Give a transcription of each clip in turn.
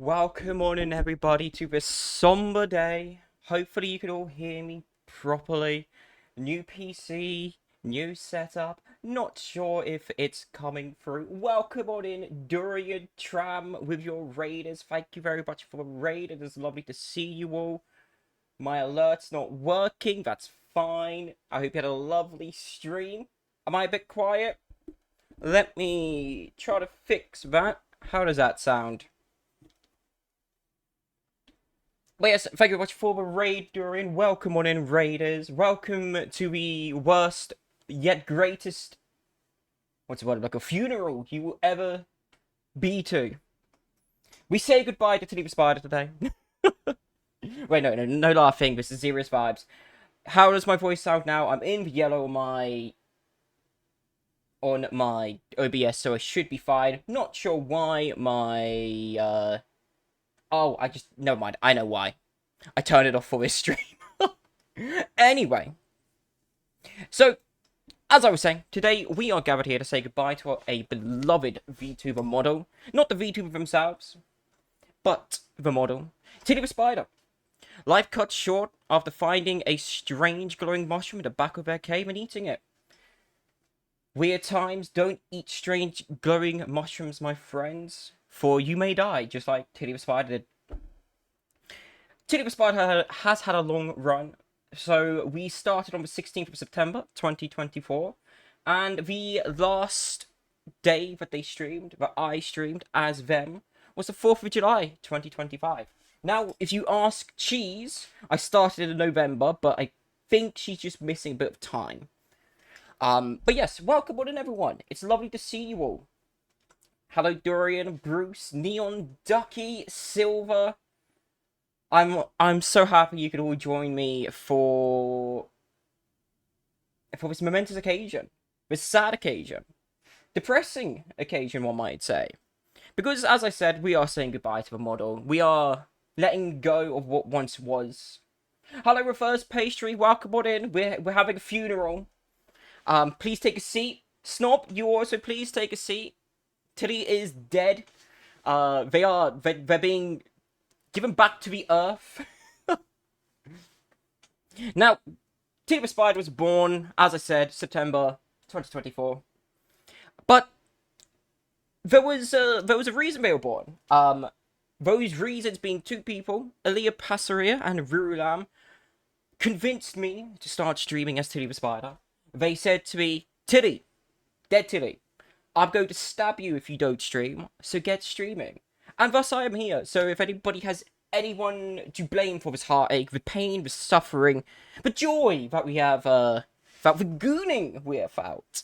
Welcome on in everybody to this somber day. Hopefully you can all hear me properly. New PC, new setup. Not sure if it's coming through. Welcome on in Durian Tram with your raiders. Thank you very much for the raid. It is lovely to see you all. My alert's not working. That's fine. I hope you had a lovely stream. Am I a bit quiet? Let me try to fix that. How does that sound? But yes, thank you very much for the raid, Durian. Welcome on in, Raiders. Welcome to the worst yet greatest, what's the word, like a funeral you will ever be to. We say goodbye to Tilly the Spider today. Wait, no laughing. This is serious vibes. How does my voice sound now? I'm in yellow on my OBS, so I should be fine. Not sure why my oh, never mind. I know why. I turned it off for this stream. Anyway, so as I was saying, today we are gathered here to say goodbye to a beloved VTuber model. Not the VTuber themselves, but the model. Tilly the Spider. Life cut short after finding a strange glowing mushroom in the back of their cave and eating it. Weird times, don't eat strange glowing mushrooms, my friends, for you may die, just like Tilly the Spider did. Tilly the Spider has had a long run. So we started on the 16th of September 2024, and the last day that I streamed as them, was the 4th of July 2025. Now, if you ask Cheese, I started in November, but I think she's just missing a bit of time. But yes, welcome on in everyone. It's lovely to see you all. Hello Dorian, Bruce, Neon, Ducky, Silver. I'm so happy you could all join me for this momentous occasion, this sad occasion, depressing occasion, one might say, because as I said, we are saying goodbye to the model. We are letting go of what once was. Hello, Reverse Pastry. Welcome on in. We're having a funeral. Please take a seat. Snob, you also please take a seat. Tilly is dead. They're being given back to the earth. Now, Tilly the Spider was born, as I said, September 2024. But there was a reason they were born. Those reasons being two people, Aaliyah Passaria and Rulam, convinced me to start streaming as Tilly the Spider. They said to me, Tilly, dead Tilly, I'm going to stab you if you don't stream, so get streaming. And thus I am here. So if anybody has anyone to blame for this heartache, the pain, the suffering, the joy that we have, the gooning we have felt,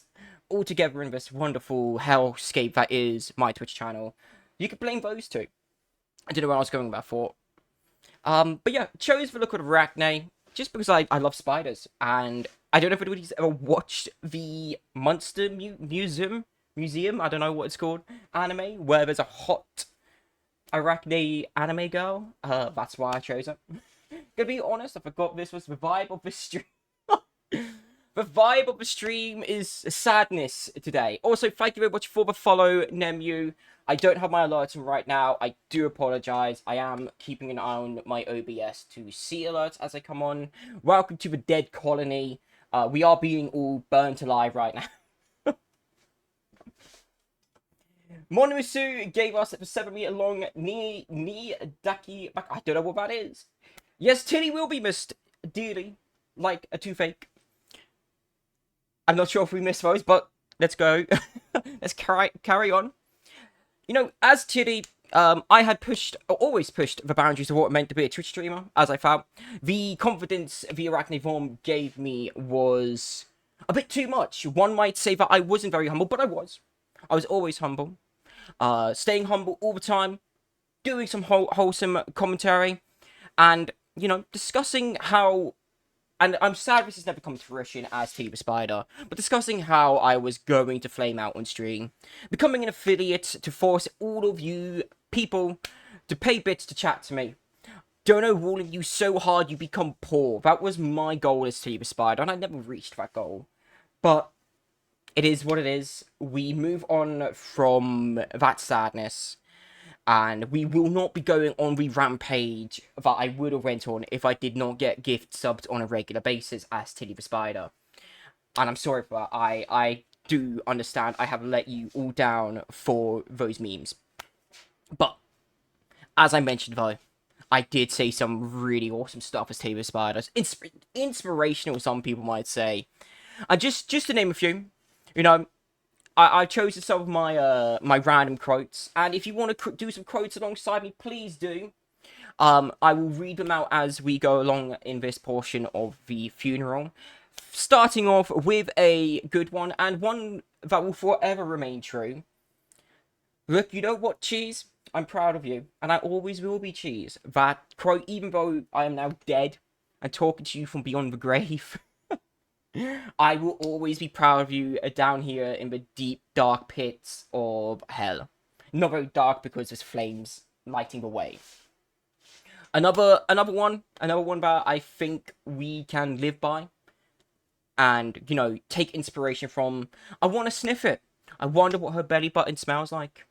all together in this wonderful hellscape that is my Twitch channel, you could blame those two. I don't know where I was going with that thought. But yeah, chose the look of Arachne, just because I love spiders, and I don't know if anybody's ever watched the Monster Museum, I don't know what it's called, anime, where there's a hot Arachne anime girl. That's why I chose it. Gonna be honest, I forgot this was the vibe of the stream. The vibe of the stream is sadness today. Also, thank you very much for the follow, Nemu. I don't have my alerts on right now. I do apologize. I am keeping an eye on my OBS to see alerts as they come on. Welcome to the Dead Colony. We are being all burnt alive right now. Monomusu gave us a 7-meter long knee daki. I don't know what that is. Yes, Tilly will be missed dearly, like a toothache. I'm not sure if we missed those, but let's go. Let's carry on. You know, as Tilly, I had always pushed the boundaries of what it meant to be a Twitch streamer, as I found. The confidence the Arachne form gave me was a bit too much. One might say that I wasn't very humble, but I was. I was always humble. Staying humble all the time, doing some wholesome commentary, and, you know, discussing how, and I'm sad this has never come to fruition as Tilly the Spider, but discussing how I was going to flame out on stream, becoming an affiliate to force all of you people to pay bits to chat to me. Dono ruling you so hard you become poor. That was my goal as Tilly the Spider, and I never reached that goal. But it is what it is. We move on from that sadness. And we will not be going on the rampage that I would have went on if I did not get gift subs on a regular basis as Tilly the Spider. And I'm sorry for that. I do understand I have let you all down for those memes. But, as I mentioned though, I did say some really awesome stuff as Tilly the Spider. Inspirational, some people might say. And just to name a few, you know, I've chosen some of my random quotes, and if you want to do some quotes alongside me, please do. I will read them out as we go along in this portion of the funeral. Starting off with a good one, and one that will forever remain true. Look, you know what, Cheese? I'm proud of you, and I always will be, Cheese. That quote, even though I am now dead and talking to you from beyond the grave, I will always be proud of you down here in the deep, dark pits of hell. Not very dark because there's flames lighting the way. Another one that I think we can live by and, you know, take inspiration from. I want to sniff it. I wonder what her belly button smells like.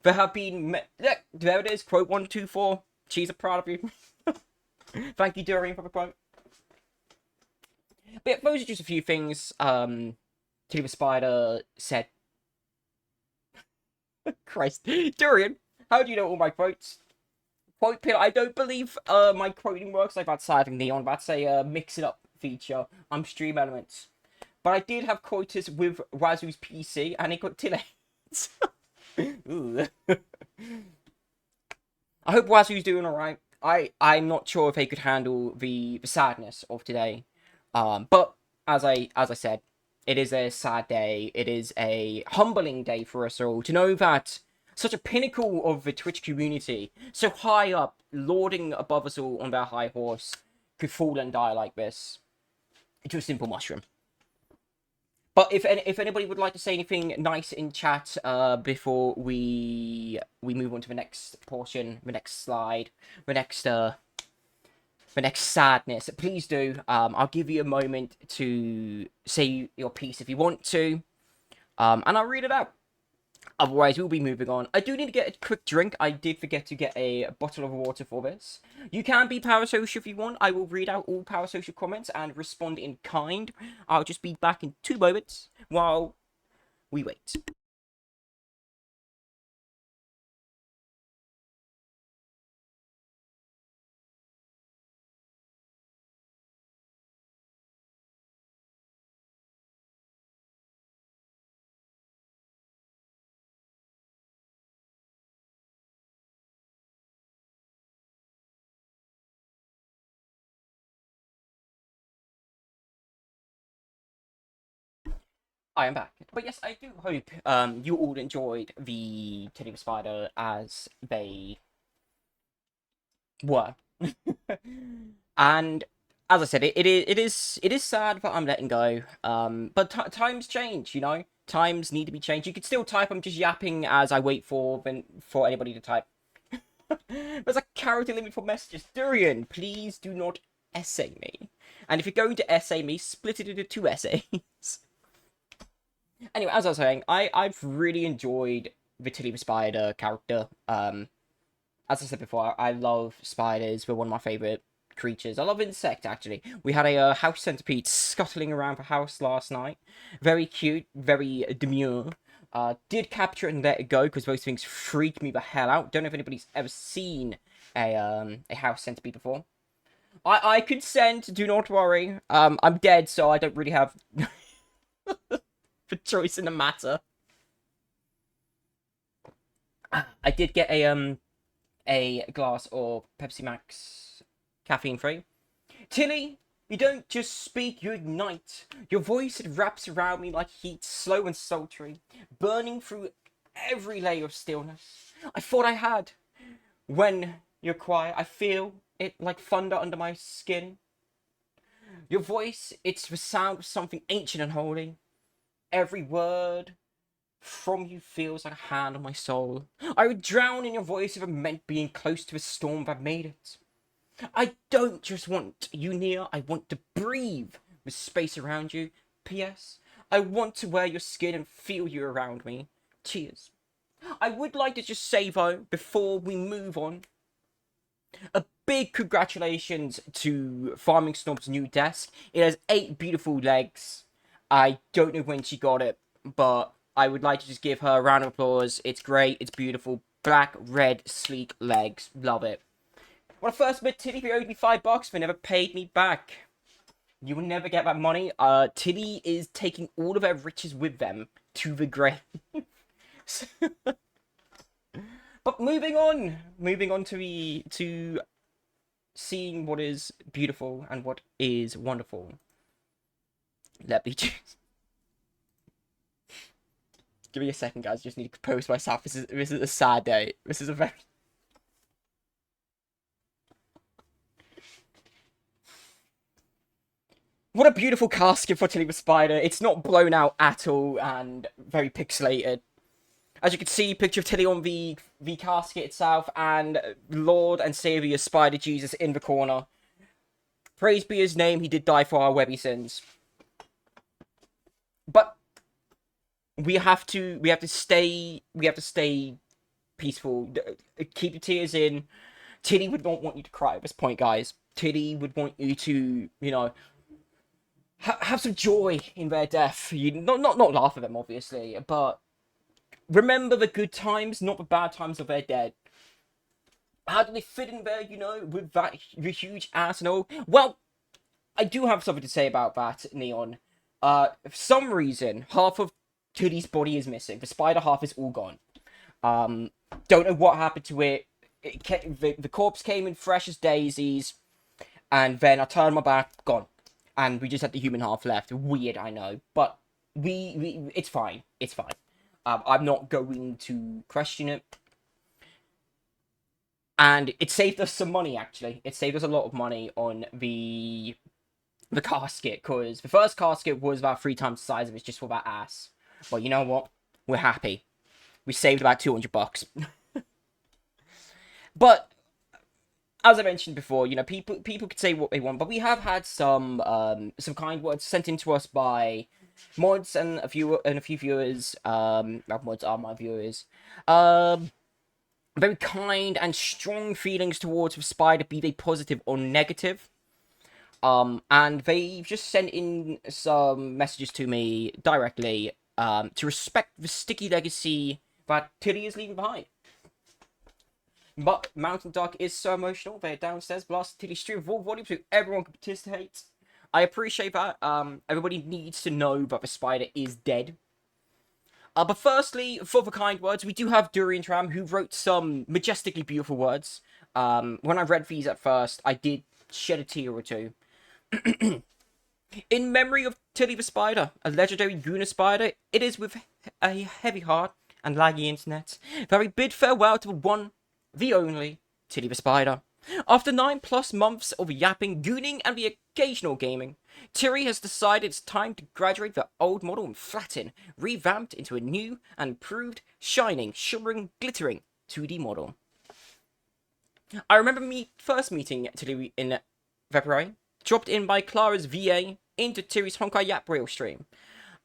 There have been... there it is, quote 124. Cheese, I'm proud of you. Thank you, Dorian, for the quote. But yeah, those are just a few things Tilly the Spider said. Christ. Dorian, how do you know all my quotes? Quote pin, I don't believe my quoting works like that siding Neon. That's a mix it up feature. I'm Stream Elements. But I did have quotas with Wazu's PC, and it got Tilly. I hope Wazu's doing alright. I'm not sure if he could handle the sadness of today. But as I said, it is a sad day. It is a humbling day for us all to know that such a pinnacle of the Twitch community, so high up, lording above us all on their high horse, could fall and die like this to a simple mushroom. But if anybody would like to say anything nice in chat before we move on to the next portion, the next slide, the next sadness, please do. I'll give you a moment to say your piece if you want to, and I'll read it out. Otherwise, we'll be moving on. I do need to get a quick drink. I did forget to get a bottle of water for this. You can be parasocial if you want. I will read out all parasocial comments and respond in kind. I'll just be back in 2 moments while we wait. I am back. But yes, I do hope you all enjoyed the Teddy the Spider as they were. And as I said, it is sad that I'm letting go. But times change, you know. Times need to be changed. You can still type. I'm just yapping as I wait for anybody to type. There's a character limit for messages. Durian, please do not essay me. And if you're going to essay me, split it into 2 essays. Anyway, as I was saying, I've really enjoyed the Tilly the Spider character. As I said before, I love spiders. They're one of my favourite creatures. I love insect, actually. We had a house centipede scuttling around the house last night. Very cute, very demure. Did capture it and let it go, because those things freak me the hell out. Don't know if anybody's ever seen a house centipede before. I consent, do not worry. I'm dead, so I don't really have the choice in the matter. I did get a glass of Pepsi Max caffeine free. Tilly, you don't just speak, you ignite. Your voice, it wraps around me like heat, slow and sultry, burning through every layer of stillness. I thought I had. When you're quiet, I feel it like thunder under my skin. Your voice, it's the sound of something ancient and holy. Every word from you feels like a hand on my soul. I would drown in your voice if it meant being close to a storm that made it. I don't just want you near, I want to breathe with space around you. P.S. I want to wear your skin and feel you around me. Cheers. I would like to just say, though, before we move on, a big congratulations to Farming Snob's new desk. It has 8 beautiful legs. I don't know when she got it, but I would like to just give her a round of applause. It's great, it's beautiful. Black, red, sleek legs. Love it. When I first met Tilly, they owed me $5, they never paid me back. You will never get that money. Tilly is taking all of her riches with them to the grave. But moving on to seeing what is beautiful and what is wonderful. Let me just give me a second, guys. Just need to compose myself. This is a sad day. This is a very what a beautiful casket for Tilly the Spider. It's not blown out at all and very pixelated. As you can see, picture of Tilly on the casket itself, and Lord and Saviour Spider Jesus in the corner. Praise be his name, he did die for our webby sins. But we have to stay peaceful. Keep your tears in. Tilly would not want you to cry at this point, guys. Tilly would want you to, you know, have some joy in their death. You not laugh at them, obviously, but remember the good times, not the bad times of their dead. How do they fit in there, you know, with that huge arsenal? Well, I do have something to say about that, Neon. For some reason, half of Tilly's body is missing. The spider half is all gone. Don't know what happened to it. The corpse came in fresh as daisies, and then I turned my back, gone. And we just had the human half left. Weird, I know, but it's fine. It's fine. I'm not going to question it. And it saved us some money, actually. It saved us a lot of money on the casket, because the first casket was about 3 times the size of it, just for that ass. But you know what? We're happy. We saved about $200. But as I mentioned before, you know, people could say what they want, but we have had some kind words sent in to us by mods and a few viewers. Mods are my viewers. Very kind and strong feelings towards the spider, be they positive or negative. And they've just sent in some messages to me directly to respect the sticky legacy that Tilly is leaving behind. But Mountain Duck is so emotional. They're downstairs blasting Tilly's stream full volume so everyone can participate. I appreciate that. Everybody needs to know that the spider is dead. But firstly, for the kind words, we do have Durian Tram, who wrote some majestically beautiful words. When I read these at first, I did shed a tear or two. In memory of Tilly the Spider, a legendary Guna spider, it is with a heavy heart and laggy internet that we bid farewell to the one, the only, Tilly the Spider. After 9+ months of yapping, gooning, and the occasional gaming, Tilly has decided it's time to graduate the old model and flatten, revamped into a new and improved, shining, shimmering, glittering 2D model. I remember first meeting Tilly in February, dropped in by Clara's VA into Tilly's Honkai Yap Rail stream.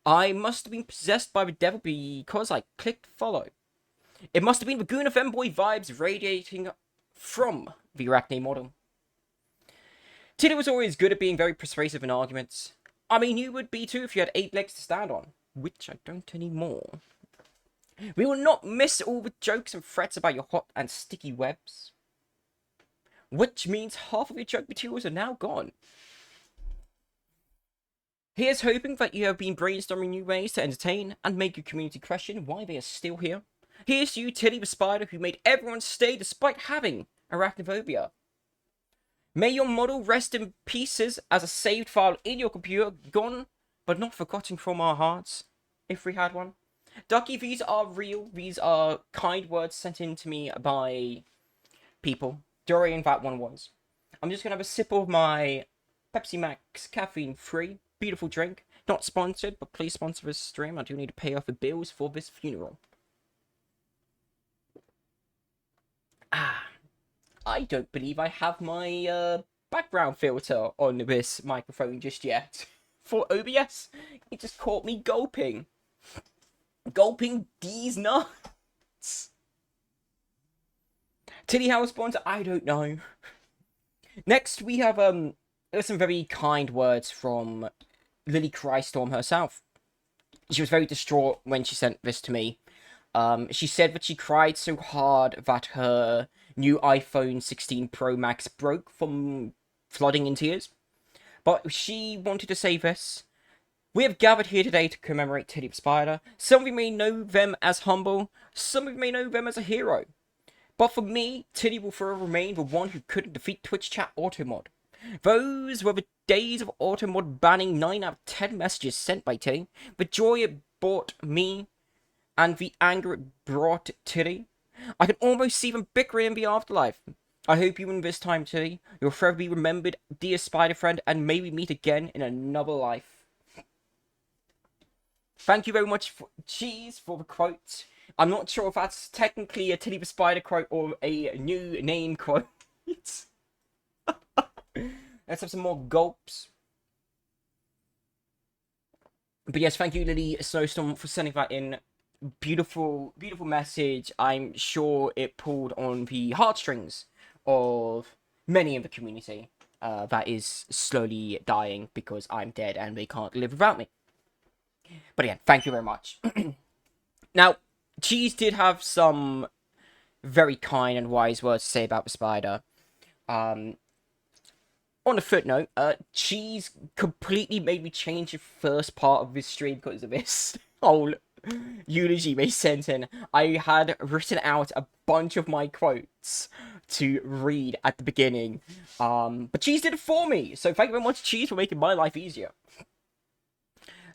I must have been possessed by the devil because I clicked follow. It must have been the Goon of Femboy vibes radiating from the Arachne model. Tilly was always good at being very persuasive in arguments. I mean, you would be too if you had 8 legs to stand on, which I don't anymore. We will not miss all the jokes and threats about your hot and sticky webs. Which means half of your joke materials are now gone. Here's hoping that you have been brainstorming new ways to entertain and make your community question why they are still here. Here's to you, Tilly the Spider, who made everyone stay despite having arachnophobia. May your model rest in pieces as a saved file in your computer, gone but not forgotten from our hearts, if we had one. Ducky, these are real. These are kind words sent in to me by people. Dorian, that one was. I'm just going to have a sip of my Pepsi Max caffeine-free, beautiful drink. Not sponsored, but please sponsor this stream. I do need to pay off the bills for this funeral. I don't believe I have my background filter on this microphone just yet. For OBS, it just caught me gulping. Gulping these nuts. Titty House spawns? I don't know. Next, we have there's some very kind words from Lily Crystorm herself. She was very distraught when she sent this to me. She said that she cried so hard that her new iPhone 16 Pro Max broke from flooding in tears. But she wanted to say this. We have gathered here today to commemorate Titty the Spider. Some of you may know them as humble, some of you may know them as a hero. But for me, Titty will forever remain the one who couldn't defeat Twitch chat automod. Those were the days of automod banning 9 out of 10 messages sent by Titty, the joy it brought me, and the anger it brought Titty. I can almost see them bickering in the afterlife. I hope you win this time, Titty. You'll forever be remembered, dear spider friend, and may we meet again in another life. Thank you very much, Cheese, for the quote. I'm not sure if that's technically a Titty the Spider quote or a new name quote. Let's have some more gulps. But yes, thank you, Lily Snowstorm, for sending that in. Beautiful, beautiful message. I'm sure it pulled on the heartstrings of many in the community that is slowly dying because I'm dead and they can't live without me. But again, thank you very much. Now, Cheese did have some very kind and wise words to say about the spider. On a footnote, Cheese completely made me change the first part of this stream because of this whole eulogy they sent in. I had written out a bunch of my quotes to read at the beginning, but Cheese did it for me, so thank you very much, Cheese, for making my life easier.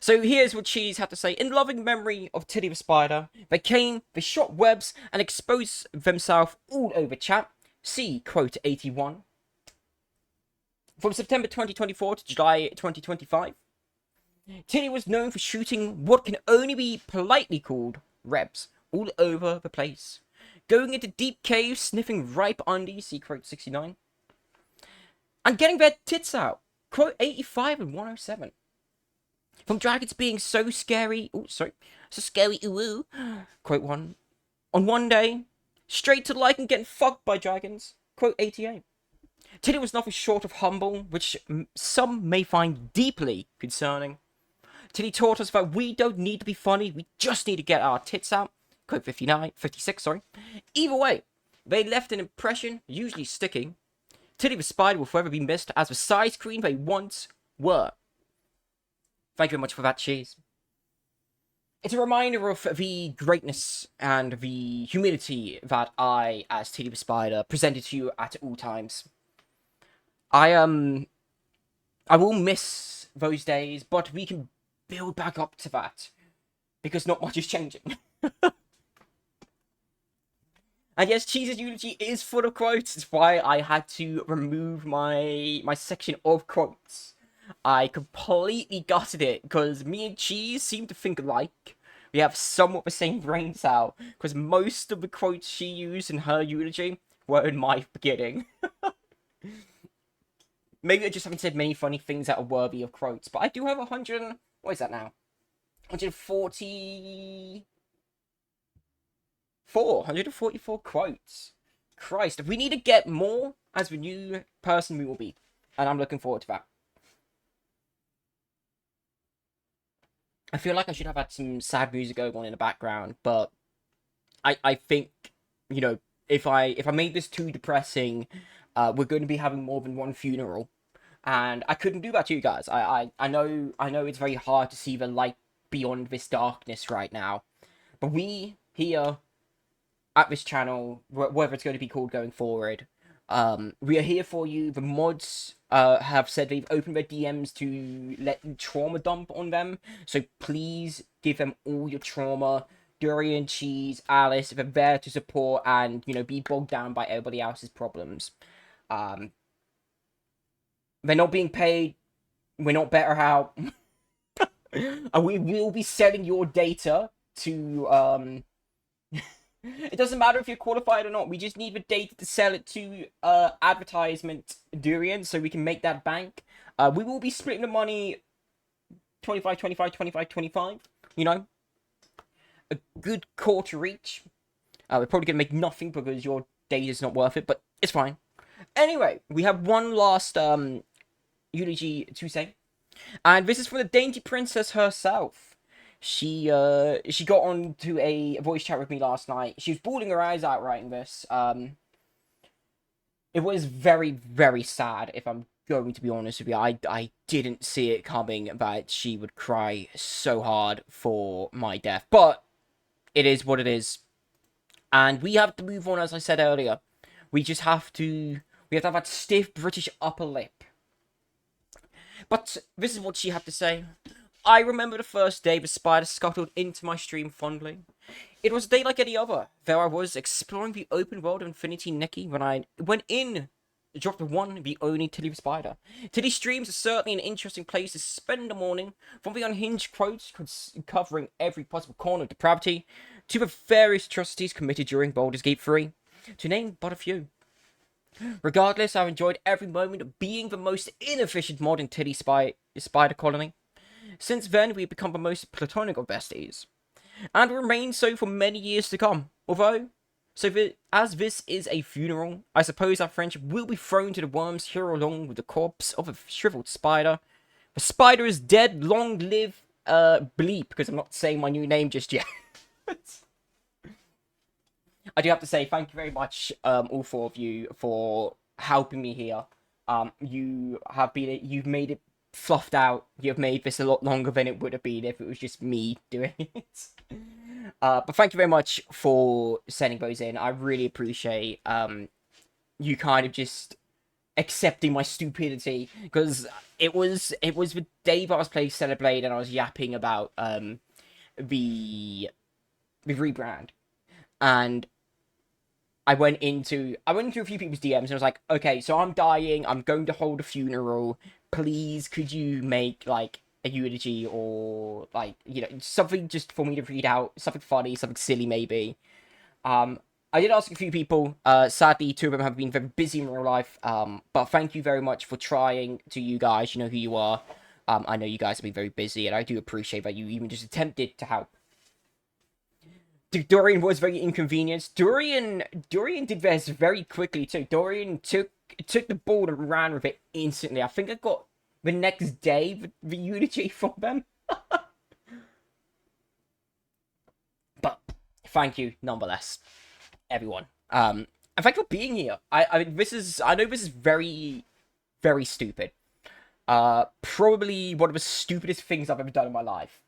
So here's what Cheese had to say. In loving memory of Titty the Spider, they came, they shot webs, and exposed themselves all over chat. See quote 81. From September 2024 to July 2025, Titty was known for shooting what can only be politely called rebs all over the place. Going into deep caves, sniffing ripe undies, see quote 69. And getting their tits out, quote 85 and 107. From dragons being so scary, so scary, ooh, quote 1. On one day, straight to like and getting fucked by dragons, quote 88. Titty was nothing short of humble, which some may find deeply concerning. Titty taught us that we don't need to be funny, we just need to get our tits out, quote 56, sorry. Either way, they left an impression, usually sticking. Titty the Spider will forever be missed as the size queen they once were. Thank you very much for that, Cheese. It's a reminder of the greatness and the humility that I, as Titty the Spider, presented to you at all times. I will miss those days, but we can build back up to that, because not much is changing. And yes, Cheese's eulogy is full of quotes. It's why I had to remove my section of quotes. I completely gutted it, because me and Cheese seem to think alike. We have somewhat the same brain cell, because most of the quotes she used in her eulogy were in my beginning. Maybe I just haven't said many funny things that are worthy of quotes, but I do have 100... What is that now? 144 quotes. Christ, if we need to get more as the new person we will be. And I'm looking forward to that. I feel like I should have had some sad music going on in the background, but I think, you know, if I made this too depressing, we're going to be having more than one funeral. And I couldn't do that to you guys. I know it's very hard to see the light beyond this darkness right now. But we here at this channel, whatever it's going to be called going forward, we are here for you. The mods have said they've opened their DMs to let you trauma dump on them. So please give them all your trauma. Durian, Cheese, Alice, they're there to support and, you know, be bogged down by everybody else's problems. They're not being paid. We're not better out. And we will be selling your data to, it doesn't matter if you're qualified or not. We just need the data to sell it to advertisement Durian so we can make that bank. We will be splitting the money 25, 25, 25, 25. You know? A good quarter each. We're probably going to make nothing because your data is not worth it, but it's fine. Anyway, we have one last eulogy to say, and this is from the Dainty Princess herself. She got on to a voice chat with me last night. She was bawling her eyes out writing this. It was very, very sad, if I'm going to be honest with you. I didn't see it coming that she would cry so hard for my death. But it is what it is. And we have to move on, as I said earlier. We just have to... We have to have that stiff British upper lip. But this is what she had to say. I remember the first day the spider scuttled into my stream fondly. It was a day like any other. There I was, exploring the open world of Infinity Nikki when I went in, dropped one, the only Tilly the Spider. Tilly streams are certainly an interesting place to spend the morning, from the unhinged quotes covering every possible corner of depravity, to the various atrocities committed during Baldur's Gate 3, to name but a few. Regardless, I've enjoyed every moment of being the most inefficient mod in Tilly Spider Colony. Since then, we've become the most platonic of besties, and will remain so for many years to come. Although, as this is a funeral, I suppose our friendship will be thrown to the worms here along with the corpse of a shriveled spider. The spider is dead, long live, Bleep, because I'm not saying my new name just yet. I do have to say, thank you very much, all four of you, for helping me here. You've made it fluffed out. You've made this a lot longer than it would have been if it was just me doing it. But thank you very much for sending those in. I really appreciate you kind of just accepting my stupidity, because it was the day that I was playing Celeblade and I was yapping about the rebrand, and I went into a few people's DMs and I was like, okay, so I'm dying, I'm going to hold a funeral. Please, could you make, like, a eulogy or, like, you know, something just for me to read out, something funny, something silly, maybe. I did ask a few people. Sadly, two of them have been very busy in real life. But thank you very much for trying. To you guys, you know who you are. I know you guys have been very busy, and I do appreciate that you even just attempted to help. Dorian was very inconvenienced. Dorian did this very quickly too. Dorian took the ball and ran with it instantly. I think I got the next day the eulogy from them. But thank you nonetheless, everyone. And thank you for being here. I know this is very, very stupid. Probably one of the stupidest things I've ever done in my life.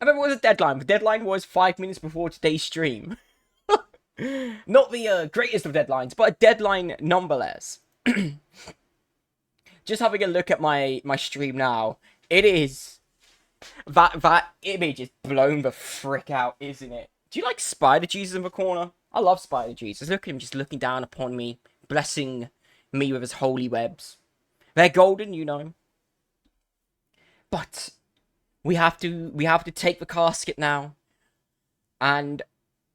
I remember it was a deadline. The deadline was 5 minutes before today's stream. Not the greatest of deadlines, but a deadline nonetheless. Just having a look at my stream now, it is... That image is blown the frick out, isn't it? Do you like Spider Jesus in the corner? I love Spider Jesus. Look at him just looking down upon me, blessing me with his holy webs. They're golden, you know. But... We have to take the casket now, and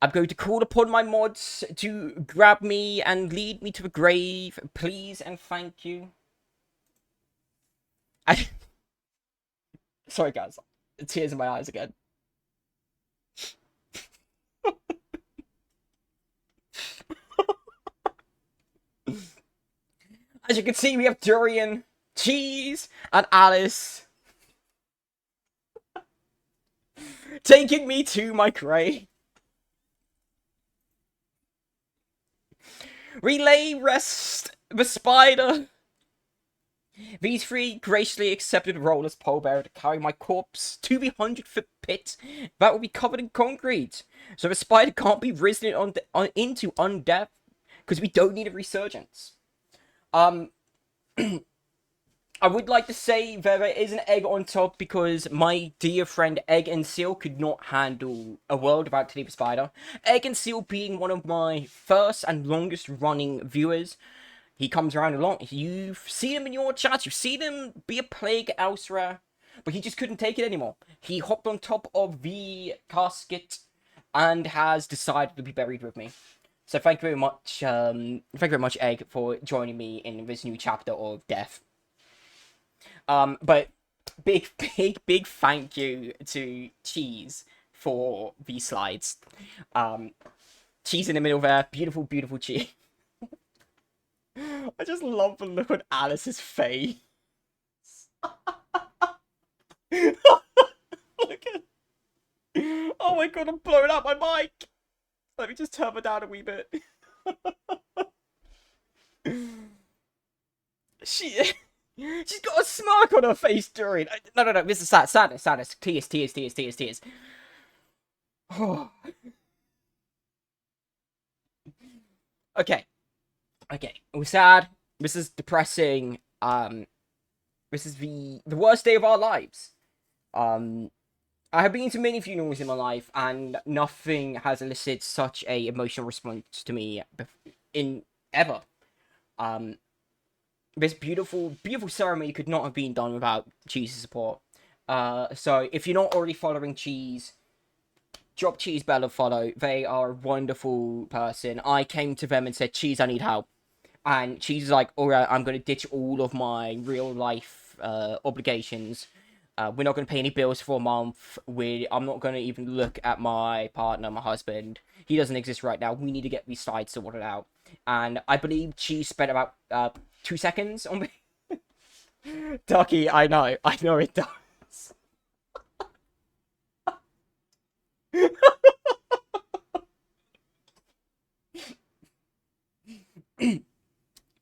I'm going to call upon my mods to grab me and lead me to the grave, please and thank you. Sorry guys, tears in my eyes again. As you can see, we have Dorian, Cheese, and Alice taking me to my grave. Relay rest the spider. These three graciously accepted a role as pallbearer to carry my corpse to the 100-foot pit that will be covered in concrete, so the spider can't be risen into undeath, because we don't need a resurgence. I would like to say there is an egg on top, because my dear friend Egg and Seal could not handle a world without Tilly the Spider. Egg and Seal being one of my first and longest running viewers. He comes around a lot. You've seen him in your chats. You've seen him be a plague elsewhere. But he just couldn't take it anymore. He hopped on top of the casket and has decided to be buried with me. So thank you very much, Egg, for joining me in this new chapter of death. But big thank you to Cheese for these slides. Cheese in the middle there. Beautiful, beautiful cheese. I just love the look on Alice's face. Look at... Oh my god, I'm blowing out my mic. Let me just turn it down a wee bit. She's got a smirk on her face during... No. This is sadness. Tears. Oh. Okay. We're sad. This is depressing. This is the worst day of our lives. I have been to many funerals in my life, and nothing has elicited such a emotional response to me in ever. This beautiful ceremony could not have been done without Cheese's support. So if you're not already following Cheese, drop Cheese Bell a follow. They are a wonderful person. I came to them and said, Cheese, I need help. And Cheese is like, alright, I'm going to ditch all of my real life obligations. We're not going to pay any bills for a month. I'm not going to even look at my partner, my husband. He doesn't exist right now. We need to get these sides sorted out. And I believe Cheese spent about 2 seconds on me. Ducky, I know it does.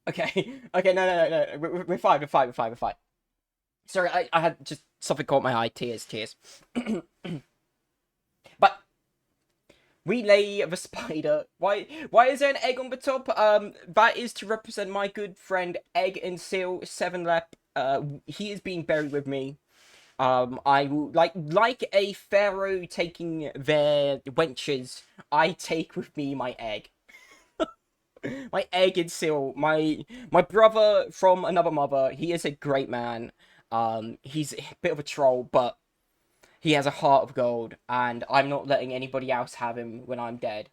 Okay, no. We're fine. Sorry, I had just something caught my eye. Tears. But we lay the spider. Why is there an egg on the top? That is to represent my good friend Egg and Seal Sevenlep. He is being buried with me. I will like a pharaoh taking their wenches. I take with me my egg. My Egg and Seal, my brother from another mother. He is a great man. He's a bit of a troll, but he has a heart of gold, and I'm not letting anybody else have him when I'm dead.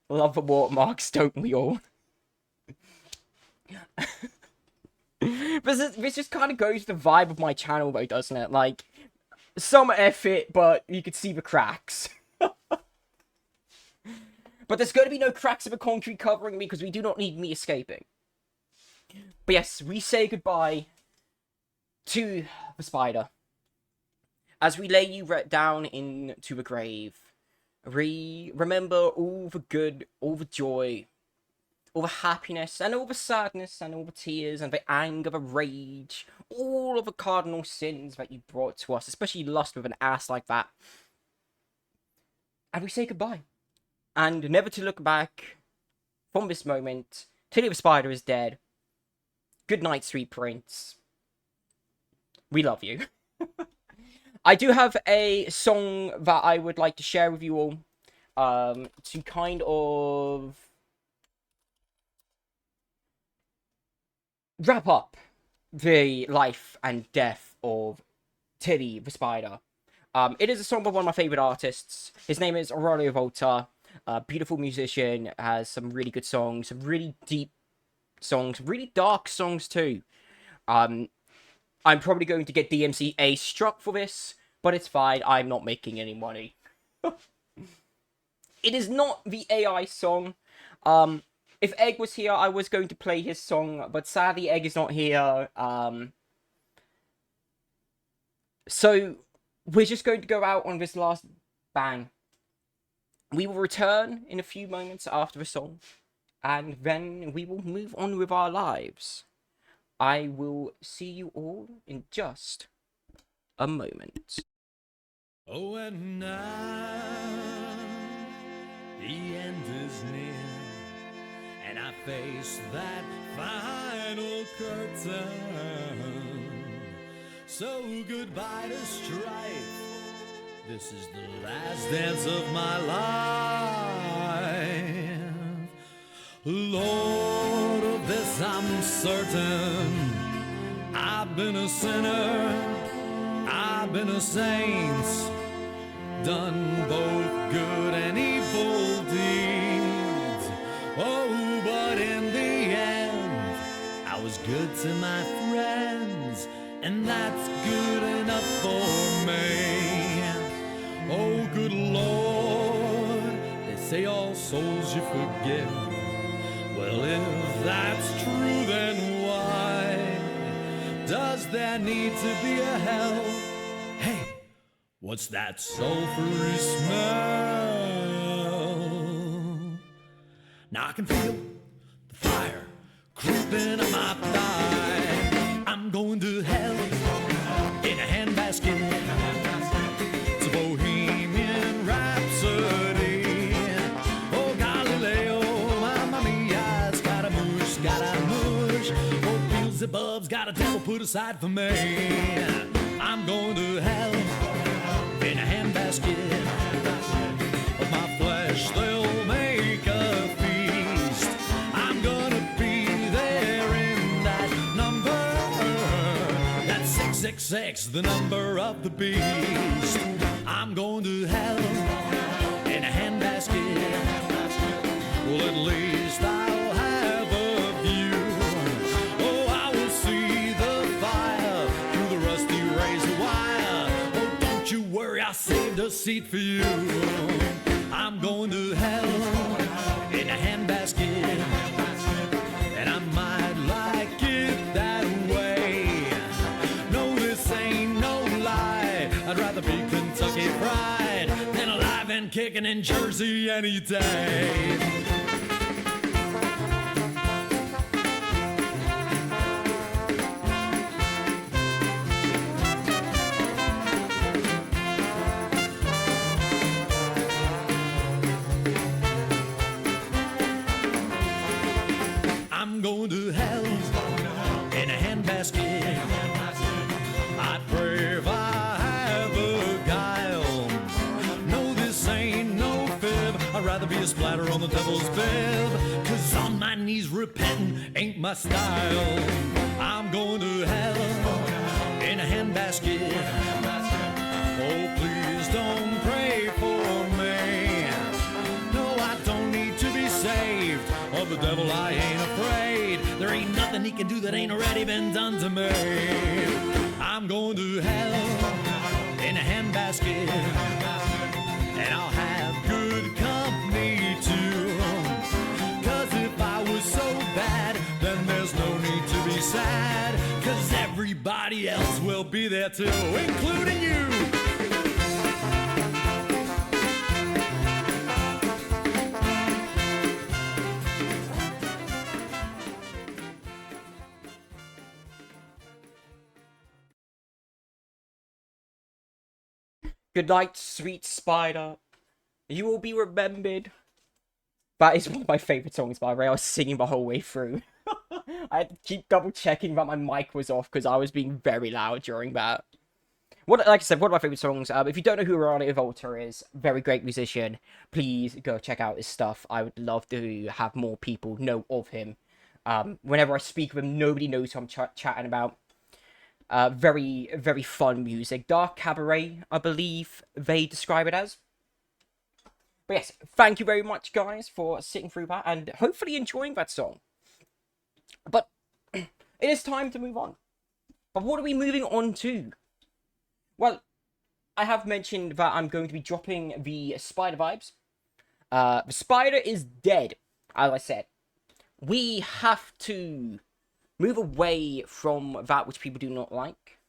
Love the watermarks, don't we all? This just kind of goes to the vibe of my channel, though, doesn't it? Like, some effort, but you could see the cracks. But there's going to be no cracks of a concrete covering me, because we do not need me escaping. But yes, we say goodbye to the spider. As we lay you down into the grave, remember all the good, all the joy, all the happiness, and all the sadness, and all the tears, and the anger, the rage, all of the cardinal sins that you brought to us, especially lust with an ass like that. And we say goodbye. And never to look back from this moment till the spider is dead. Good night, sweet prince. We love you. I do have a song that I would like to share with you all. To kind of wrap up the life and death of Tilly the Spider. It is a song by one of my favorite artists. His name is Aurelio Volta. Beautiful musician, has some really good songs, some really deep songs, really dark songs too. I'm probably going to get DMCA struck for this, but it's fine. I'm not making any money. It is not the AI song. If Egg was here, I was going to play his song, but sadly Egg is not here. So we're just going to go out on this last bang. We will return in a few moments after the song, and then we will move on with our lives. I will see you all in just a moment. Oh, and now the end is near, and I face that final curtain. So goodbye to strife. This is the last dance of my life. Lord, of this I'm certain. I've been a sinner, I've been a saint, done both good and evil deeds. Oh, but in the end, I was good to my friends, and that's good enough for me. Oh, good Lord, this say all souls you forgive. Well, if that's true, then why does there need to be a hell? Hey, what's that sulfury smell? Now I can feel the fire creeping up my thigh. I'm going to hell in a handbasket. It's a bohemian rhapsody. Oh, Galileo, mamma mia, Scaramouche. Oh, Beelzebub's got a devil put aside for me. I'm going to hell in a handbasket. Of my flesh they'll make a feast. I'm gonna be there in that number. That's 666, the number of the beast. I'm going to hell in a handbasket. Well, at least I'll have a view. Oh, I will see the fire through the rusty razor wire. Oh, don't you worry, I saved a seat for you. I'm going to hell in a handbasket, and I might like it that way. No, this ain't no lie. I'd rather be Kentucky Fried than alive and kicking in Jersey any day. I'm going to hell in a handbasket. I'd pray if I have a guile. No, this ain't no fib. I'd rather be a splatter on the devil's bib. 'Cause on my knees repenting ain't my style. I'm going to hell in a handbasket. Oh, please don't pray for me. No, I don't need to be saved. Of the devil I ain't afraid. There ain't nothing he can do that ain't already been done to me. I'm going to hell in a handbasket, and I'll have good company too. 'Cause if I was so bad, then there's no need to be sad. 'Cause everybody else will be there too, including you. Good night, sweet spider. You will be remembered. That is one of my favourite songs, by the way. I was singing the whole way through. I had to keep double checking that my mic was off because I was being very loud during that. Like I said, one of my favourite songs. If you don't know who Ronnie Volta is, very great musician. Please go check out his stuff. I would love to have more people know of him. Whenever I speak of him, nobody knows who I'm chatting about. Very, very fun music. Dark cabaret, I believe they describe it as. But yes, thank you very much, guys, for sitting through that and hopefully enjoying that song. But it is time to move on. But what are we moving on to? Well, I have mentioned that I'm going to be dropping the spider vibes. The spider is dead, as I said. We have to move away from that which people do not like.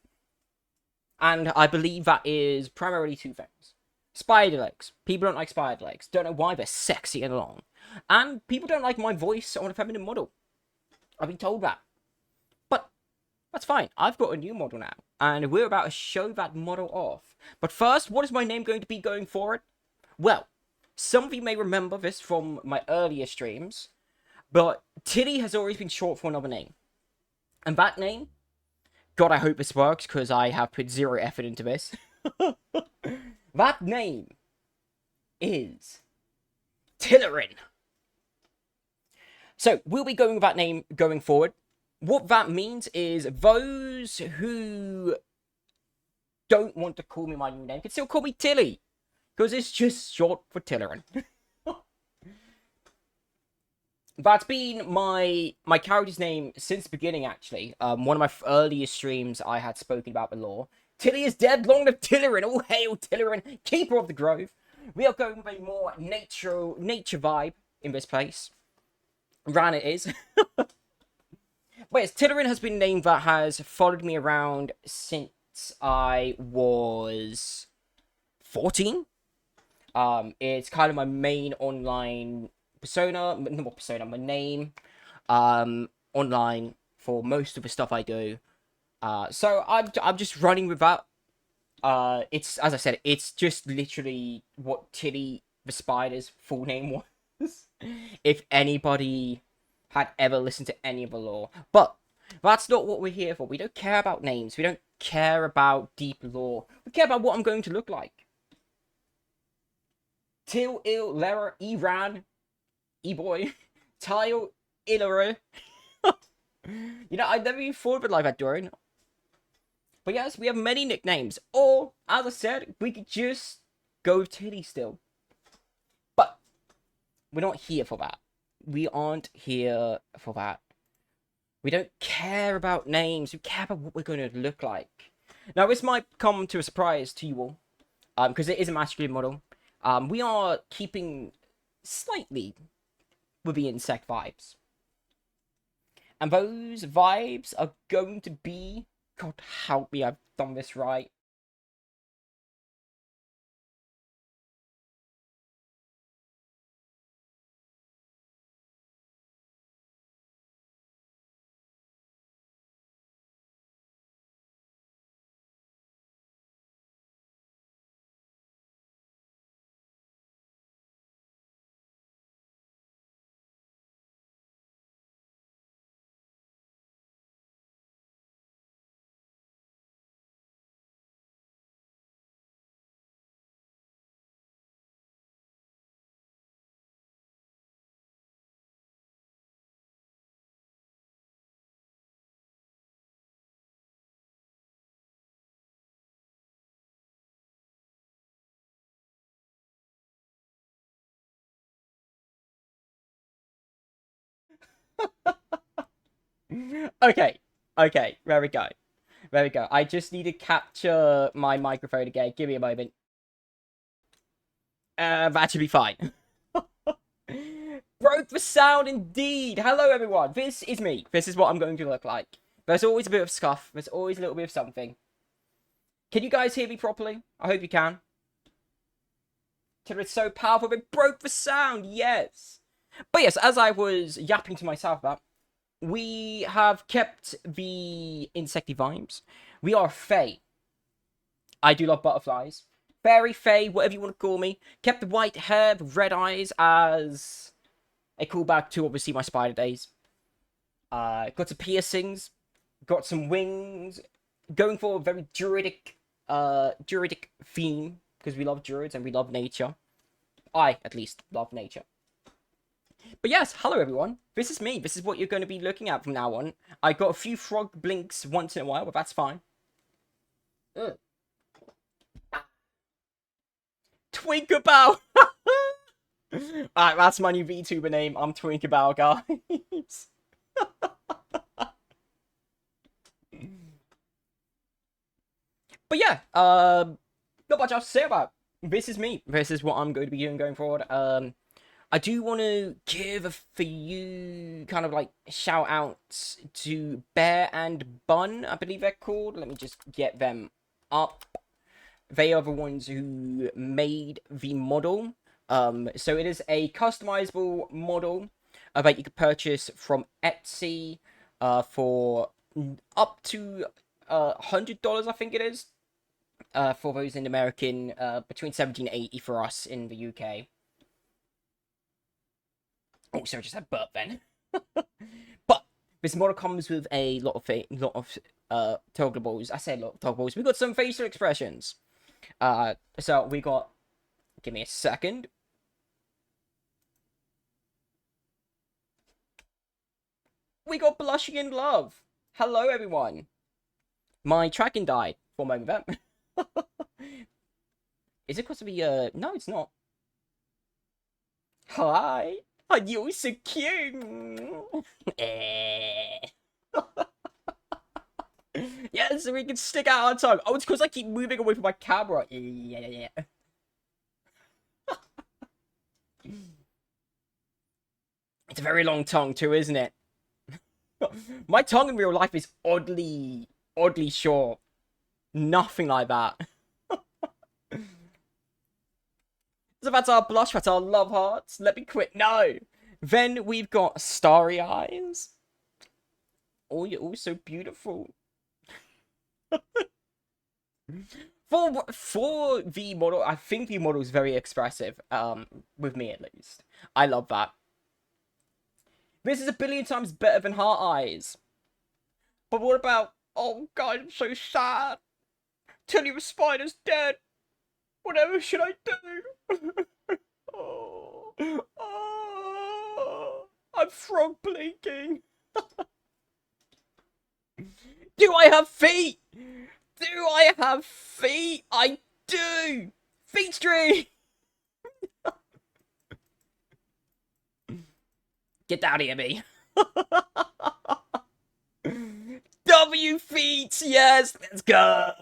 And I believe that is primarily two things. Spider legs. People don't like spider legs. Don't know why, they're sexy and long. And people don't like my voice on a feminine model. I've been told that. But that's fine. I've got a new model now. And we're about to show that model off. But first, what is my name going to be going forward? Well, some of you may remember this from my earlier streams. But Tilly has always been short for another name. And that name, God, I hope this works, because I have put zero effort into this. That name is Tillerin. So, we'll be going with that name going forward. What that means is those who don't want to call me my new name can still call me Tilly, because it's just short for Tillerin. That's been my character's name since the beginning, actually. One of my earliest streams, I had spoken about the lore. Tilly is dead, long live Tillerin. All hail Tillerin, keeper of the grove. We are going with a more nature vibe in this place. Ran it is. But yes, Tittering has been a name that has followed me around since I was 14. It's kind of my main online persona, not persona, my name, online for most of the stuff I do. So I'm just running with that. It's, as I said, it's just literally what Tilly the Spider's full name was. If anybody had ever listened to any of the lore. But that's not what we're here for. We don't care about names. We don't care about deep lore. We care about what I'm going to look like. Till Il Lera Iran E-boy Tile Ilera. You know, I never even thought of it like that, Dorian. But yes, we have many nicknames. Or, as I said, we could just go with Tilly still. But we're not here for that. We aren't here for that. We don't care about names. We care about what we're going to look like. Now, this might come to a surprise to you all, because it is a masculine model. We are keeping slightly with the insect vibes. And those vibes are going to be... God help me, I've done this right. Okay, okay, there we go. There we go. I just need to capture my microphone again. Give me a moment. That should be fine. Broke the sound indeed. Hello, everyone. This is me. This is what I'm going to look like. There's always a bit of scuff. There's always a little bit of something. Can you guys hear me properly? I hope you can. It's so powerful. It broke the sound. Yes. But yes, as I was yapping to myself about, we have kept the insecty vibes. We are Fae. I do love butterflies. Fairy, Fae, whatever you want to call me. Kept the white hair, the red eyes as a callback to obviously my spider days. Got some piercings. Got some wings. Going for a very druidic theme. Because we love druids and we love nature. I, at least, love nature. But yes, hello everyone. This is me. This is what you're going to be looking at from now on. I got a few frog blinks once in a while, but that's fine. Ugh. Twinkabow! Alright, that's my new VTuber name. I'm Twinkabow, guys. But yeah, not much else to say about it. This is me. This is what I'm going to be doing going forward. I do want to give a few kind of like shout outs to Bear and Bun, I believe they're called. Let me just get them up. They are the ones who made the model. So it is a customizable model that you can purchase from Etsy for up to $100, I think it is. For those in American, between 70 and 80 for us in the UK. Oh, sorry, just had burp then. But this model comes with a lot of toggleables. I said a lot of toggleables. We got some facial expressions. So we got. Give me a second. We got blushing in love. Hello, everyone. My tracking died for a moment there. Is it supposed to be no, it's not. Hi. Oh, you're so cute. Yeah, so we can stick out our tongue. Oh, it's because I keep moving away from my camera. Yeah. It's a very long tongue too, isn't it? My tongue in real life is oddly short. Nothing like that. So that's our blush, that's our love hearts. Let me quit. No! Then we've got starry eyes. Oh, you're all so beautiful. For the model, I think the model is very expressive. With me at least. I love that. This is a billion times better than heart eyes. But what about... Oh god, I'm so sad. Tell you the spider's dead. Whatever should I do? Oh, oh, I'm frog blinking. Do I have feet? Do I have feet? I do. Feet stream. Get down here, me. W feet. Yes, let's go.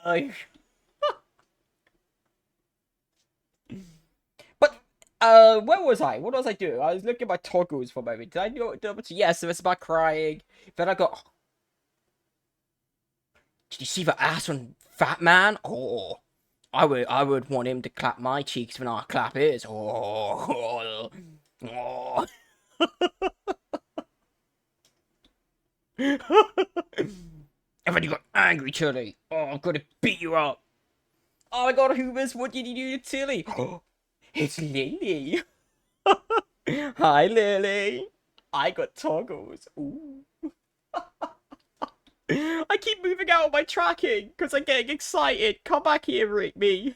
But where was I? What was I doing? I was looking at my toggles for a moment. Did I do it? Yes, it was about crying. Then I got. Did you see the ass on Fat Man? Oh, I would want him to clap my cheeks when I clap his. Oh, oh. And then you got Angry Tilly. Oh, I'm gonna beat you up. Oh my god, Hoovers, what did you do to Tilly? Oh, it's Lily. Hi, Lily. I got toggles. Ooh. I keep moving out of my tracking because I'm getting excited. Come back here, me.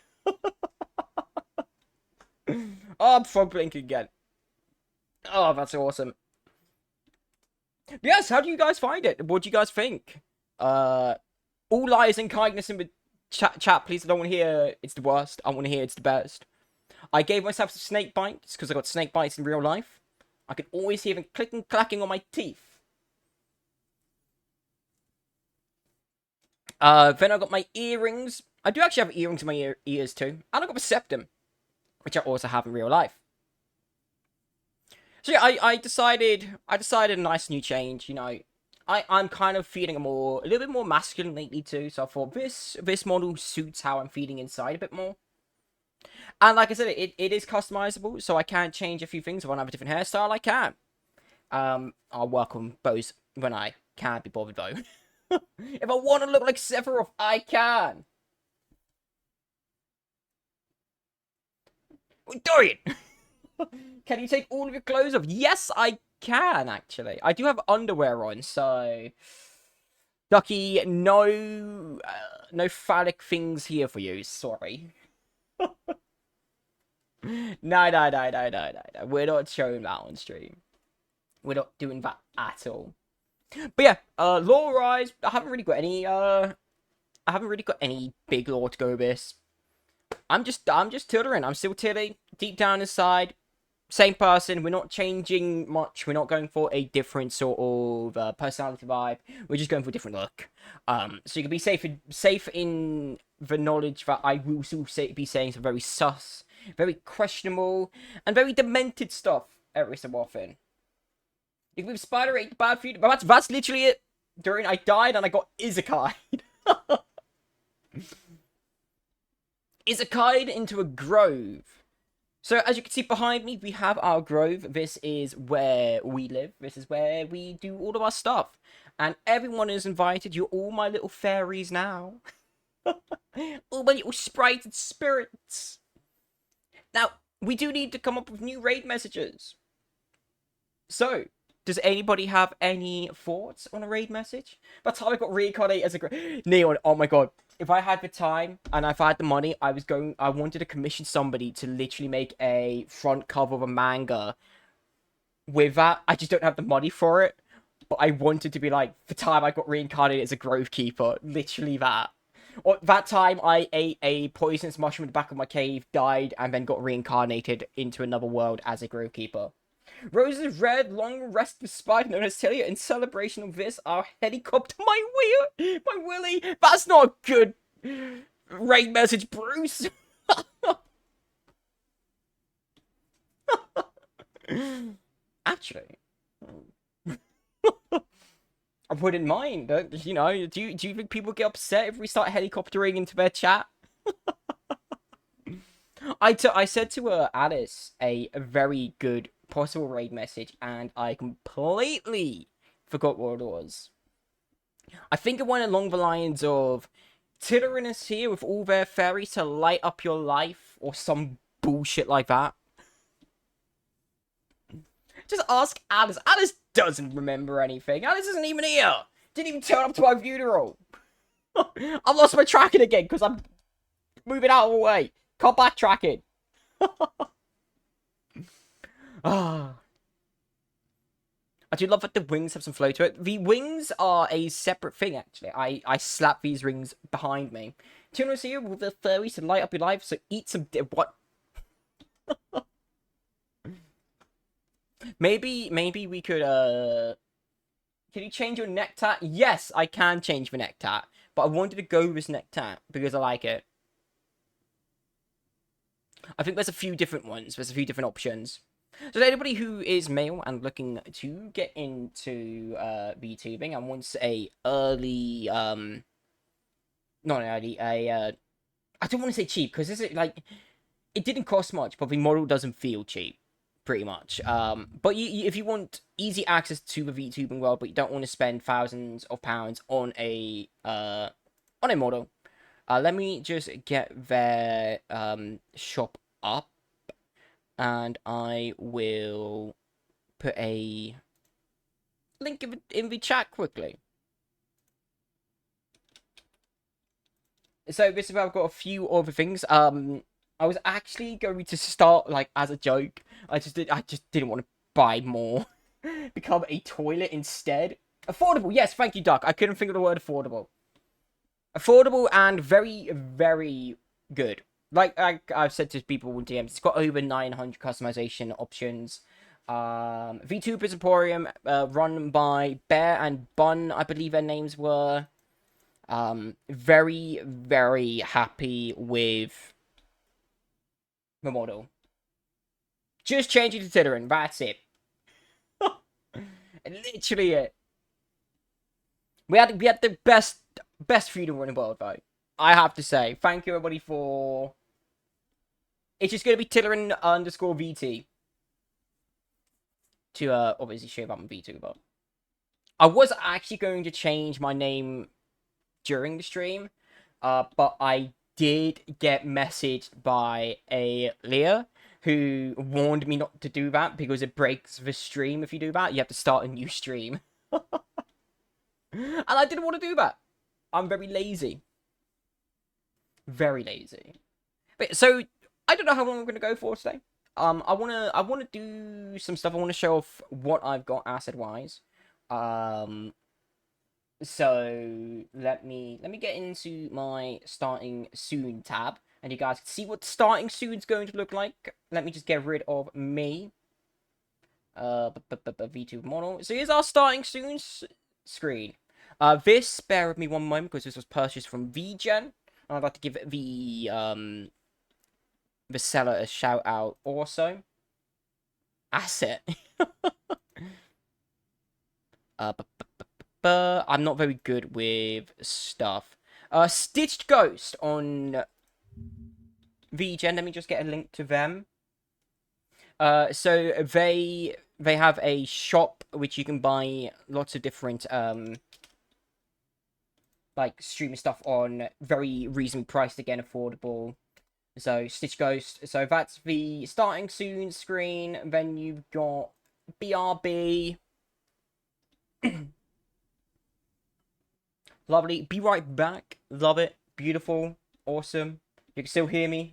Oh, I'm frog blinking again. Oh, that's awesome. Yes, how do you guys find it? What do you guys think? All lies and kindness in the chat, please. I don't want to hear it's the worst. I want to hear it's the best. I gave myself some snake bites because I got snake bites in real life. I could always hear them clicking, clacking on my teeth. Then I got my earrings. I do actually have earrings in my ears too. And I got a septum, which I also have in real life. So yeah, I decided a nice new change, you know. I'm kind of feeling a little bit more masculine lately too, so I thought this model suits how I'm feeling inside a bit more. And like I said, it is customizable, so I can change a few things. If I want to have a different hairstyle, I can. I'll work on those when I can't be bothered though. If I want to look like Sephiroth, I can. Dorian! Can you take all of your clothes off? Yes, I can, actually. I do have underwear on, so... Ducky, no phallic things here for you, sorry. No. We're not showing that on stream. We're not doing that at all. But yeah, lore-wise, I haven't really got any big lore to go with this. I'm just Tildering. I'm still Tilly, deep down inside. Same person. We're not changing much. We're not going for a different sort of personality vibe. We're just going for a different look. So you can be safe in the knowledge that I will still be saying some very sus, very questionable, and very demented stuff every so often. You can be Spider 8 bad food, but that's literally it. During I died and I got Izakai'd. Izakai'd into a grove. So, as you can see behind me, we have our grove. This is where we live. This is where we do all of our stuff. And everyone is invited. You're all my little fairies now. All my little sprites and spirits. Now, we do need to come up with new raid messages. So, does anybody have any thoughts on a raid message? That's how I got reincarnated as a Neon. Oh my god. If I had the time and if I had the money, I wanted to commission somebody to literally make a front cover of a manga with that. I just don't have the money for it. But I wanted to be like, the time I got reincarnated as a grove keeper. Literally that. Or that time I ate a poisonous mushroom in the back of my cave, died, and then got reincarnated into another world as a grove keeper. Rose's red, long-rested spider known as Celia. In celebration of this, our helicopter, my Willy. That's not a good raid message, Bruce. Actually, I wouldn't mind. You know, do you think people get upset if we start helicoptering into their chat? I said to Alice a very good possible raid message, and I completely forgot what it was. I think it went along the lines of Tittering is here with all their fairies to light up your life, or some bullshit like that. Just ask Alice. Alice doesn't remember anything. Alice isn't even here. Didn't even turn up to my funeral. I've lost my tracking again because I'm moving out of the way. Can't backtrack it. Ah. I do love that the wings have some flow to it. The wings are a separate thing, actually. I slap these rings behind me. Tunos here with the furries to light up your life, so eat some... What? Maybe we could, Can you change your neck tat? Yes, I can change the neck tat. But I wanted to go with this neck tat because I like it. I think there's a few different ones. There's a few different options. So anybody who is male and looking to get into VTubing and wants a early not an early, I don't want to say cheap because this is like it didn't cost much, but the model doesn't feel cheap, pretty much. But if you want easy access to the VTubing world, but you don't want to spend thousands of pounds on a model, let me just get their shop up. And I will put a link in the chat quickly. So this is where I've got a few other things. I was actually going to start like as a joke. I just didn't want to buy more. Become a toilet instead. Affordable, yes, thank you, Duck. I couldn't think of the word affordable. Affordable and very, very good. Like I've said to people in DMs, it's got over 900 customization options. VTubers Emporium, run by Bear and Bun, I believe their names were. Very, very happy with the model. Just changing to Tittering, that's it. Literally it. We had the best funeral in the world, though. I have to say, thank you everybody for. It's just gonna be Tittering underscore VT. To obviously show about my VTuber. I was actually going to change my name during the stream, but I did get messaged by a Leah who warned me not to do that because it breaks the stream if you do that. You have to start a new stream. And I didn't want to do that. I'm very lazy. Very lazy. But so I don't know how long I'm gonna go for today. I wanna do some stuff. I wanna show off what I've got asset wise. So let me get into my starting soon tab, and you guys can see what starting soon's going to look like. Let me just get rid of me. VTube model. So here's our starting soon screen. This, bear with me one moment because this was purchased from VGen. I'd like to give the seller a shout out also. Asset. I'm not very good with stuff. Stitched Ghost on VGen. Let me just get a link to them. So they have a shop which you can buy lots of different like streaming stuff on, very reasonably priced, again affordable. So Stitch Ghost. So that's the starting soon screen. Then you've got BRB. Lovely. Be right back. Love it. Beautiful. Awesome. You can still hear me.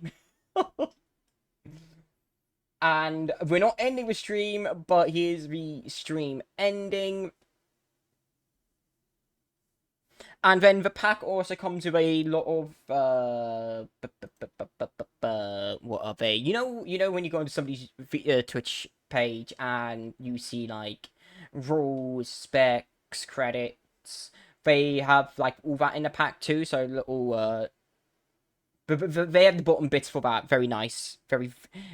And we're not ending the stream, but here's the stream ending. And then the pack also comes with a lot of what are they? You know when you go into somebody's Twitch page and you see like rules, specs, credits. They have like all that in the pack too. So little they have the bottom bits for that. Very nice. Very.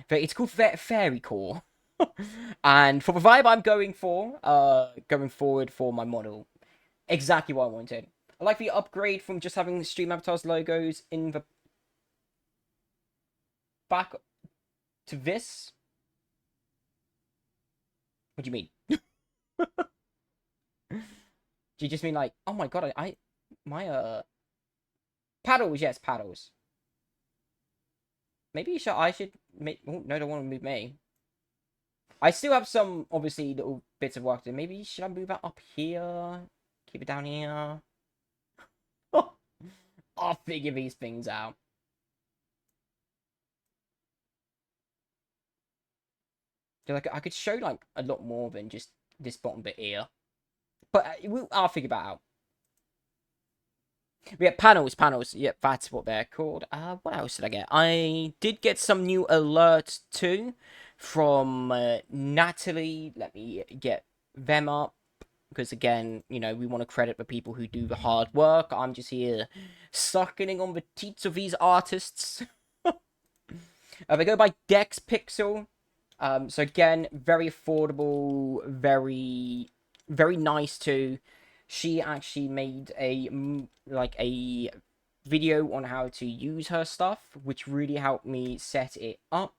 It's called Fairy Core. And for the vibe I'm going forward for my model, exactly what I wanted. I like the upgrade from just having the stream avatars logos in the back to this. What do you mean? Do you just mean like, oh my god, my paddles? Yes, paddles. Maybe I should make. Oh, no, don't want to move me. I still have some obviously little bits of work to do. Maybe should I move that up here? Keep it down here. I'll figure these things out. Like I could show like a lot more than just this bottom bit here, but I'll figure that out. Yeah, panels. Yep, that's what they're called. What else did I get? I did get some new alerts too from Natalie. Let me get them up because again, you know, we want to credit the people who do the hard work. I'm just here sucking on the teats of these artists. They go by Dex Pixel. So again, very affordable, very nice too. She actually made a video on how to use her stuff, which really helped me set it up.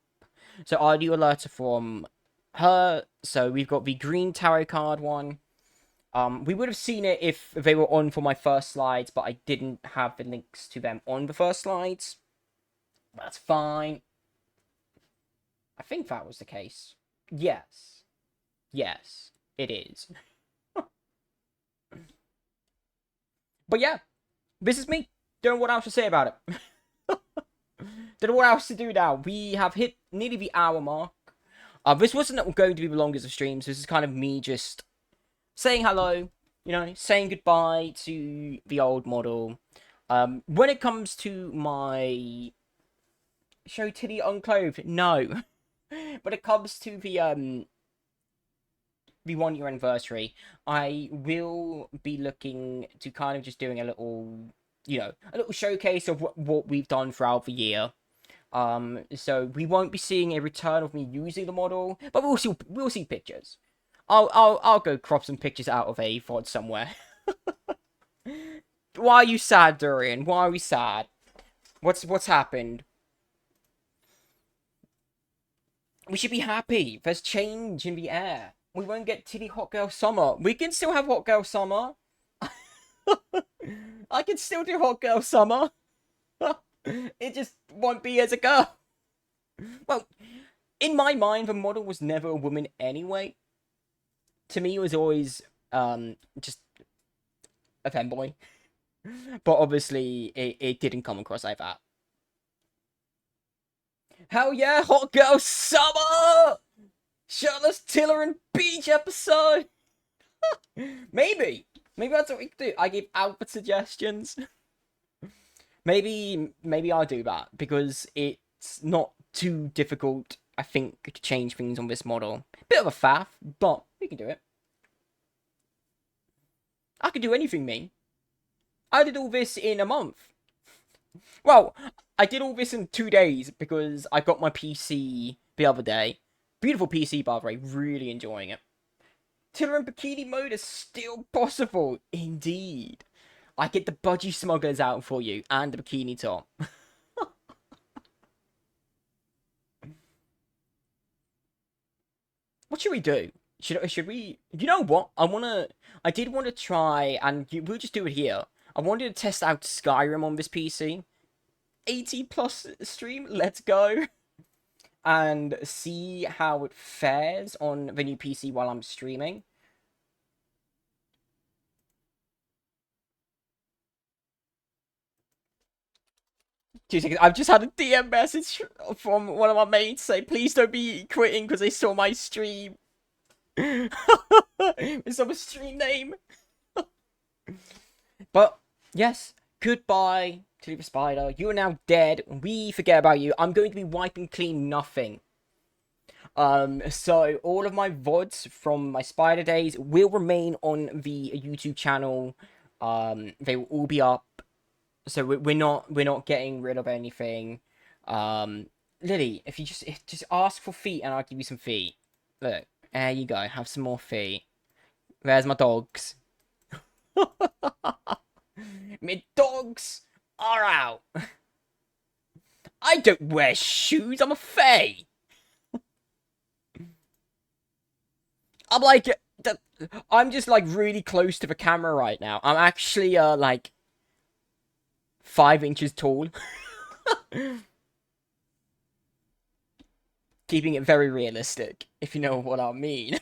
So audio alerts are from her. So we've got the green tarot card one. We would have seen it if they were on for my first slides, but I didn't have the links to them on the first slides. That's fine. I think that was the case. Yes. Yes, it is. But yeah, this is me. Don't know what else to say about it. Don't know what else to do now. We have hit nearly the hour mark. This wasn't going to be the longest of streams. This is kind of me just saying hello, you know, saying goodbye to the old model. When it comes to my show Titty Unclothed, no. When it comes to the 1 year anniversary, I will be looking to kind of just doing a little, you know, a little showcase of what we've done throughout the year. So we won't be seeing a return of me using the model, but we'll see pictures. I'll go crop some pictures out of a VOD somewhere. Why are you sad, Durian? Why are we sad? What's happened? We should be happy. There's change in the air. We won't get titty hot girl summer. We can still have hot girl summer. I can still do hot girl summer. It just won't be as a girl. Well, in my mind, the model was never a woman anyway. To me, it was always just a femboy. But obviously, it didn't come across like that. Hell yeah, hot girl summer! Shirtless Tiller and Beach episode! Maybe that's what we could do. I give outfit suggestions. Maybe I'll do that because it's not too difficult, I think, to change things on this model. Bit of a faff, but we can do it. I could do anything, me. I did all this in a month. Well, I did all this in 2 days because I got my PC the other day. Beautiful PC, by the way. Really enjoying it. Tiller in bikini mode is still possible. Indeed. I get the budgie smugglers out for you and the bikini top. What should we do? Should we? You know what? I did want to try, and we'll just do it here. I wanted to test out Skyrim on this PC. 80 plus stream. Let's go. And see how it fares on the new PC while I'm streaming. 2 seconds. I've just had a DM message from one of my mates say, please don't be quitting because they saw my stream. It's on a stream name. But, yes, goodbye to the spider. You are now dead. We forget about you. I'm going to be wiping clean nothing. So all of my VODs from my spider days will remain on the YouTube channel. They will all be up. So we're not getting rid of anything. Lily, if you just ask for feet and I'll give you some feet. Look, there you go. Have some more feet. There's my dogs. My dogs are out. I don't wear shoes. I'm a fae. I'm like, I'm just like really close to the camera right now. I'm actually like 5 inches tall. Keeping it very realistic, if you know what I mean.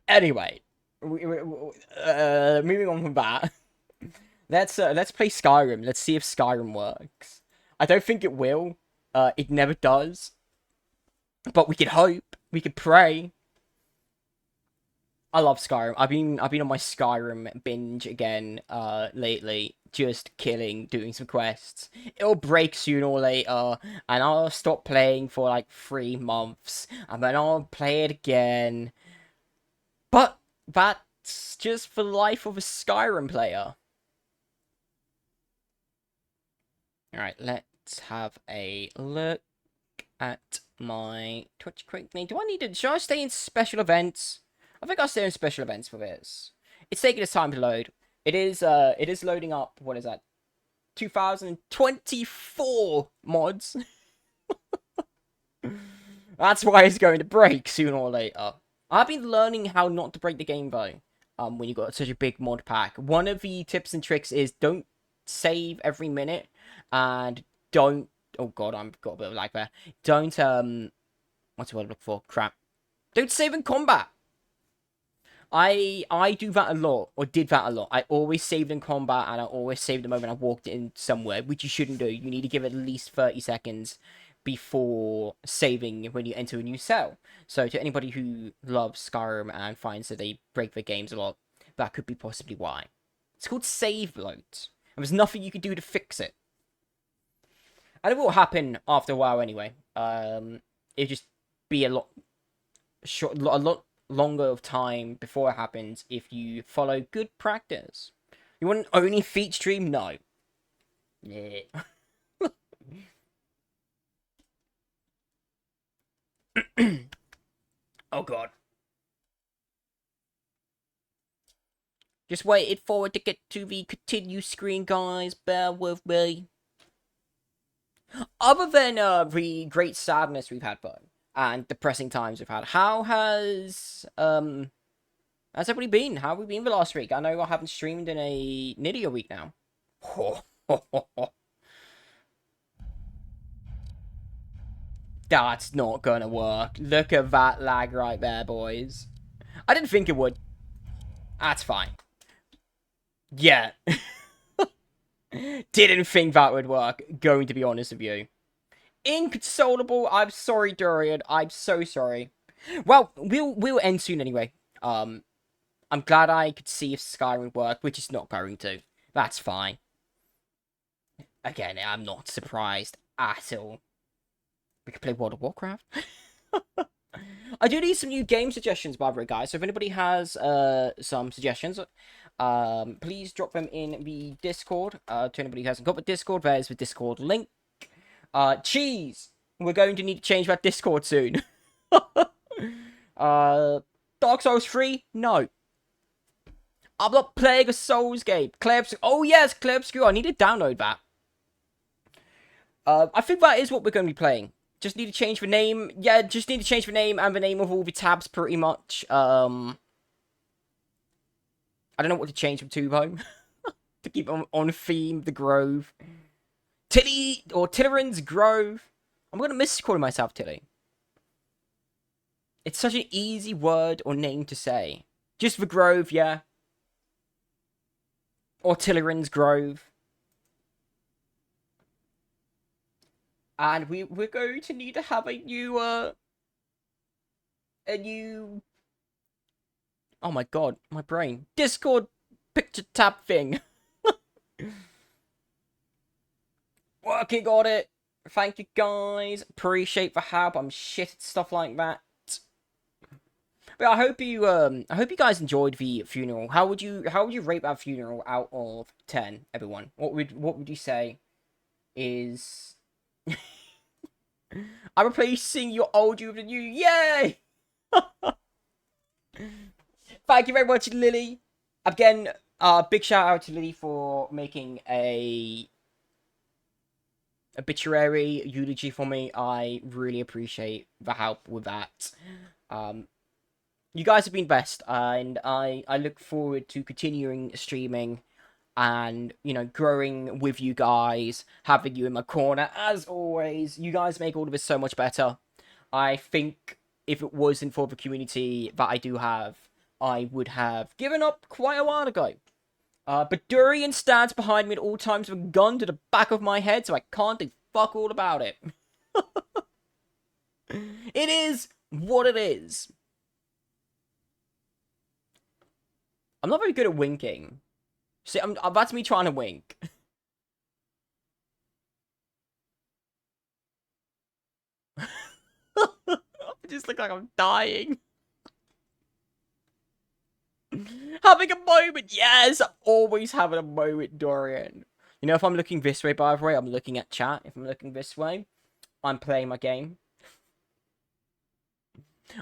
Anyway, moving on from that, let's play Skyrim. Let's see if Skyrim works. I don't think it will. It never does. But we could hope. We could pray. I love Skyrim. I've been on my Skyrim binge again lately, just killing, doing some quests. It'll break sooner or later, and I'll stop playing for like 3 months, and then I'll play it again. But that's just the life of a Skyrim player. Alright, let's have a look at my Twitch quickly. Should I stay in special events? I think I'll stay in special events for this. It's taking its time to load. It is loading up, what is that? 2024 mods. That's why it's going to break sooner or later. I've been learning how not to break the game though. When you got such a big mod pack. One of the tips and tricks is don't save every minute, and don't. Oh god, I've got a bit of lag there. Don't what's the word I look for? Crap. Don't save in combat. I do that a lot, or did that a lot. I always saved in combat, and I always saved the moment I walked in somewhere, which you shouldn't do. You need to give it at least 30 seconds before saving when you enter a new cell. So to anybody who loves Skyrim and finds that they break their games a lot, that could be possibly why. It's called save bloat, and there's nothing you can do to fix it. And it will happen after a while anyway. It'll just be a lot longer of time before it happens if you follow good practice. You want an only feat stream? No. Yeah. Oh god. Just waited for it to get to the continue screen, guys. Bear with me. Other than the great sadness we've had, though, and depressing times we've had, how has everybody been? How have we been the last week? I know I haven't streamed in nearly a week now. That's not gonna work. Look at that lag right there, boys. I didn't think it would. That's fine. Yeah. Didn't think that would work, going to be honest with you. Inconsolable. I'm sorry, Dorian. I'm so sorry. Well, we'll end soon anyway. I'm glad I could see if Skyrim would work, which is not going to. That's fine. Again, I'm not surprised at all. We could play World of Warcraft. I do need some new game suggestions, by the way, guys. So if anybody has some suggestions, please drop them in the Discord. To anybody who hasn't got the Discord, there's the Discord link. Cheese! We're going to need to change that Discord soon. Dark Souls 3? No. I'm not playing a Souls game. Oh yes, Clay Obscure. I need to download that. I think that is what we're going to be playing. Just need to change the name. Yeah, just need to change the name and the name of all the tabs pretty much. I don't know what to change them to, though. To keep on theme, the Grove. Tilly, or Tilleran's Grove. I'm going to miss calling myself Tilly. It's such an easy word or name to say. Just the Grove, yeah. Or Tilleran's Grove. And we're going to need to have a new, oh my god, my brain. Discord picture tab thing. Working on it. Thank you, guys. Appreciate the help. I'm shit at stuff like that. But I hope you guys enjoyed the funeral. How would you rate that funeral out of 10, everyone? What would you say is I'm replacing your old you with the new. Yay! Thank you very much, Lily. Again, big shout out to Lily for making a obituary eulogy for me. I really appreciate the help with that. Um, you guys have been best, and I look forward to continuing streaming and, you know, growing with you guys, having you in my corner. As always, you guys make all of this so much better. I think if it wasn't for the community that I do have, I would have given up quite a while ago. But Durian stands behind me at all times with a gun to the back of my head, so I can't do fuck all about it. It is what it is. I'm not very good at winking. See, that's me trying to wink. I just look like I'm dying. Having a moment, yes! Always having a moment, Dorian. You know, if I'm looking this way, by the way, I'm looking at chat. If I'm looking this way, I'm playing my game.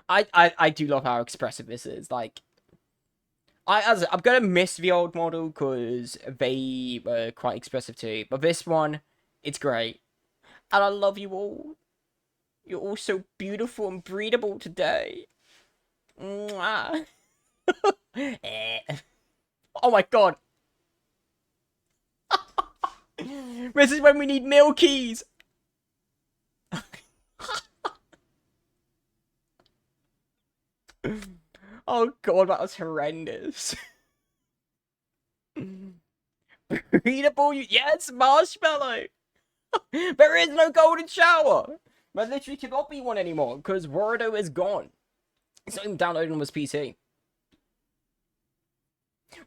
I do love how expressive this is. Like, I'm gonna miss the old model because they were quite expressive too. But this one, it's great. And I love you all. You're all so beautiful and breedable today. Mwah. Oh my god. This is when we need milkies. Oh god, that was horrendous. Breedable, yes, marshmallow. There is no golden shower. There literally cannot be one anymore because Rorido is gone. It's not even downloading on his PC.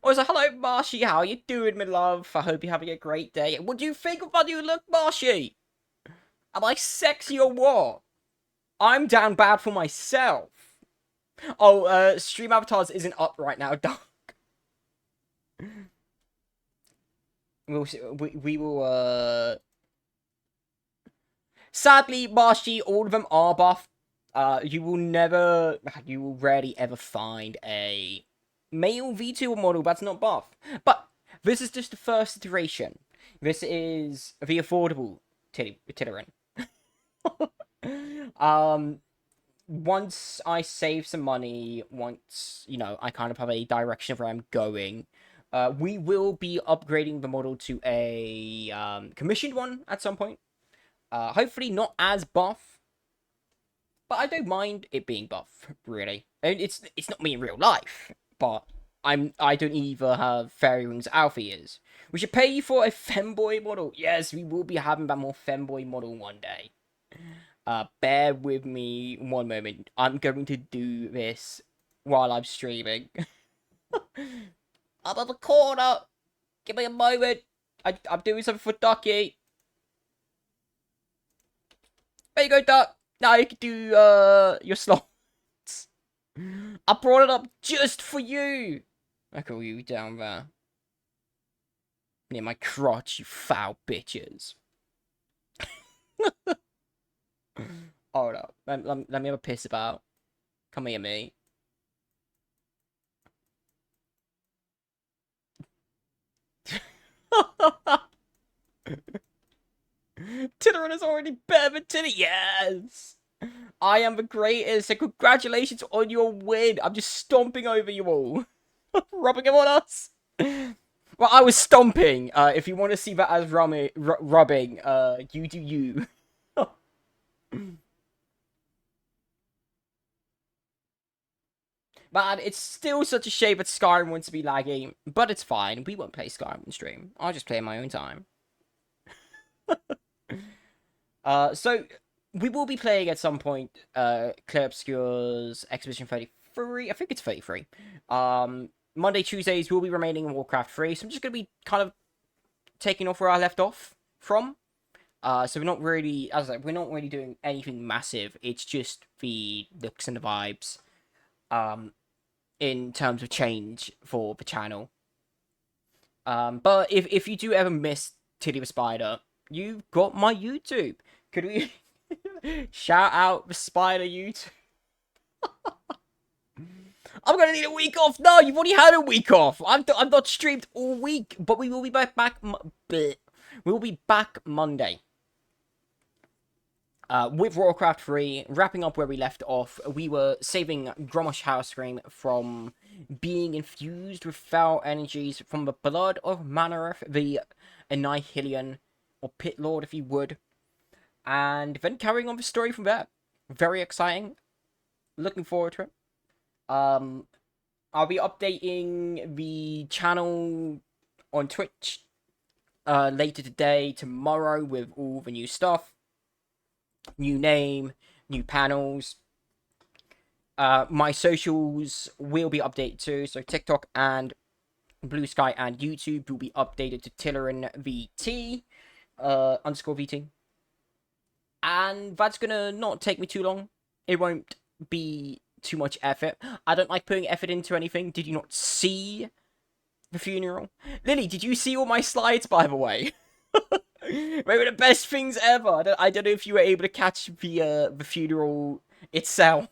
Also, hello, Marshy. How you doing, my love? I hope you're having a great day. What do you think of my new look, Marshy? Am I sexy or what? I'm down bad for myself. Oh, Stream Avatars isn't up right now, Doc. We will, Sadly, Marshy, all of them are buff. You will rarely ever find a male V2 model that's not buff. But this is just the first iteration. This is the affordable Tittlerin. Once I save some money, once, you know, I kind of have a direction of where I'm going, we will be upgrading the model to a commissioned one at some point. Hopefully not as buff, but I don't mind it being buff, really. And it's not me in real life, but I don't either have Fairy Wings Alpha ears. We should pay you for a femboy model. Yes, we will be having that more femboy model one day. Bear with me one moment. I'm going to do this while I'm streaming. I'm at the corner. Give me a moment. I'm doing something for Ducky. There you go, Duck. Now you can do your slots. I brought it up just for you. I call you down there. Near my crotch, you foul bitches. Hold up. Let me have a piss about. Come here, me. Titterin is already better than Titty. Yes! I am the greatest, and congratulations on your win. I'm just stomping over you all. Rubbing them on us. Well, I was stomping. If you want to see that as rubbing, you do you. Man, it's still such a shame that Skyrim wants to be laggy, but it's fine. We won't play Skyrim on stream. I'll just play in my own time. So we will be playing at some point Clear Obscure's Expedition 33. I think it's 33. Monday, Tuesdays will be remaining in Warcraft 3. So I'm just going to be kind of taking off where I left off from. So we're not really, as I said, we're not really doing anything massive. It's just the looks and the vibes. In terms of change for the channel. But if you do ever miss Titty the Spider, you've got my YouTube. Could we Shout out the spider YouTube. I'm gonna need a week off. No, you've already had a week off. I've not streamed all week, but we will be back. We will be back Monday. With Warcraft 3, wrapping up where we left off, we were saving Gromosh Housegrave from being infused with foul energies from the blood of Manareth, the Annihilion, or Pit Lord if you would, and then carrying on the story from there. Very exciting. Looking forward to it. I'll be updating the channel on Twitch later today, tomorrow, with all the new stuff. New name, new panels. My socials will be updated too, so TikTok and Blue Sky and YouTube will be updated to TilleranVT underscore VT. And that's gonna not take me too long. It won't be too much effort. I don't like putting effort into anything. Did you not see the funeral? Lily, did you see all my slides, by the way? They were the best things ever. I don't know if you were able to catch the funeral itself.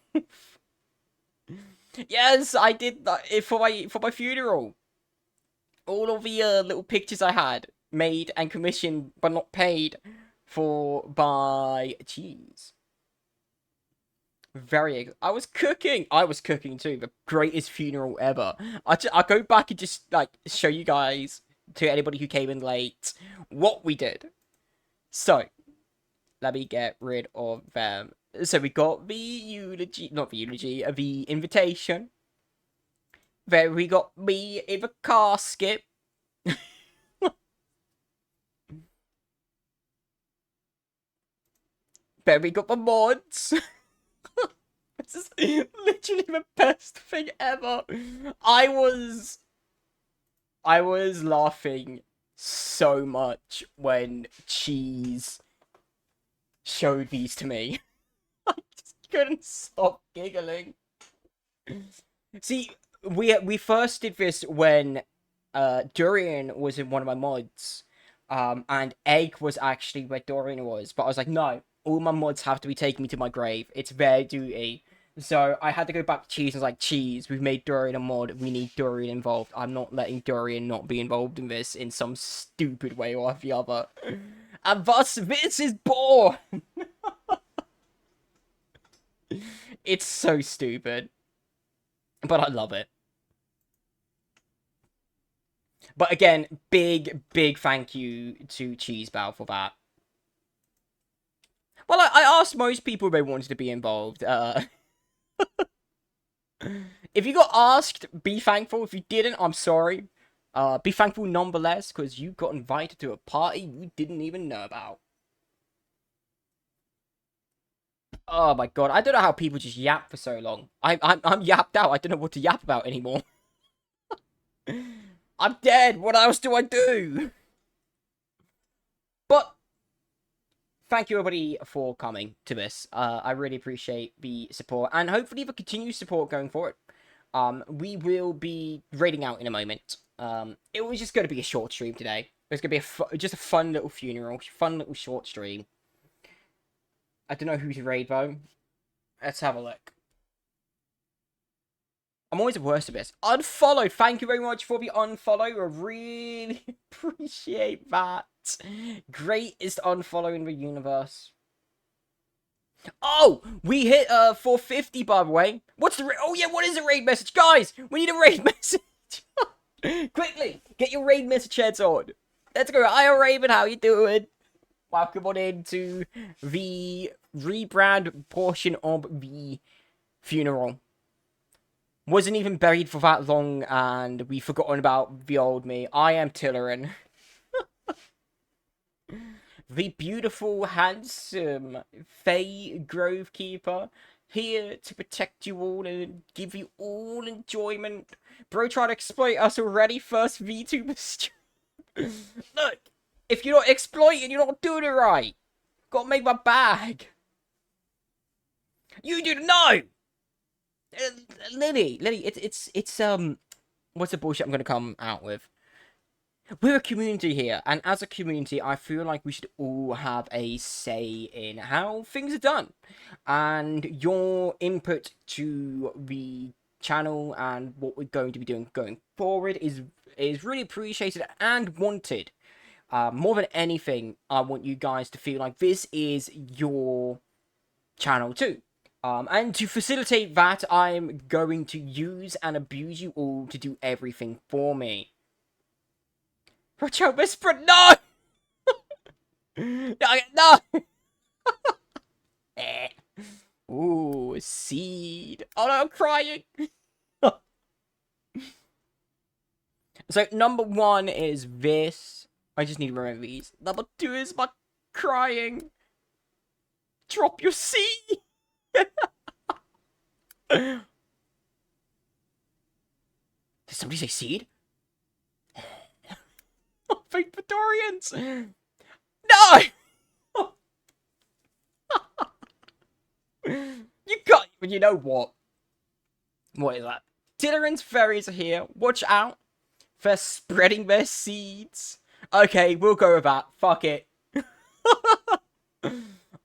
Yes, I did that for my funeral. All of the little pictures I had made and commissioned but not paid for by Cheese. I was cooking too. The greatest funeral ever. I'll go back and just like show you guys, to anybody who came in late, what we did. So let me get rid of them. So we got the eulogy, not the eulogy, the invitation. Then we got me in the casket. Then we got the mods. This is literally the best thing ever. I was laughing so much when Cheese showed these to me. I just couldn't stop giggling. See, we first did this when Durian was in one of my mods, and Egg was actually where Dorian was, but I was like, no, all my mods have to be taking me to my grave. It's their duty. So I had to go back to Cheese and was like, Cheese, we've made Dorian a mod. We need Dorian involved. I'm not letting Dorian not be involved in this in some stupid way or the other. And thus, this is born! It's so stupid. But I love it. But again, big thank you to Cheesebow for that. Well, I asked most people if they wanted to be involved. If you got asked, be thankful. If you didn't, I'm sorry. Be thankful nonetheless, because you got invited to a party you didn't even know about. Oh my god, I don't know how people just yap for so long. I'm yapped out. I don't know what to yap about anymore. I'm dead. What else do I do? But thank you everybody for coming to this. I really appreciate the support, and hopefully the continued support going forward. We will be raiding out in a moment. It was just going to be a short stream today. It was going to be just a fun little funeral, fun little short stream. I don't know who to raid though. Let's have a look. I'm always the worst at this. Unfollow. Thank you very much for the unfollow. I really appreciate that. Greatest unfollow in the universe. Oh, we hit 450 by the way. What's the oh yeah, what is the raid message? Guys, we need a raid message. Quickly, get your raid message heads on. Let's go. Hiya Raven, how you doing? Welcome on into the rebrand portion of the funeral. Wasn't even buried for that long, and we've forgotten about the old me. I am Tilleran. The beautiful, handsome Fey Grovekeeper, here to protect you all and give you all enjoyment. Bro tried to exploit us already, first VTuber. Look, if you're not exploiting, you're not doing it right. Gotta make my bag. You do no. Lily, it's what's the bullshit I'm gonna come out with? we're a community here, and as a community, I feel like we should all have a say in how things are done, and your input to the channel and what we're going to be doing going forward is really appreciated and wanted. More than anything, I want you guys to feel like this is your channel too. And to facilitate that, I'm going to use and abuse you all to do everything for me. Watch out, Whisper! No! No! Eh. Ooh, a seed. Oh no, I'm crying! So, number 1 is this. I just need to remember these. Number 2 is my crying. Drop your seed! Did somebody say seed? Oh, fake Victorians! No! You got. You know what? What is that? Titterans fairies are here. Watch out. They're spreading their seeds. Okay, we'll go with that. Fuck it.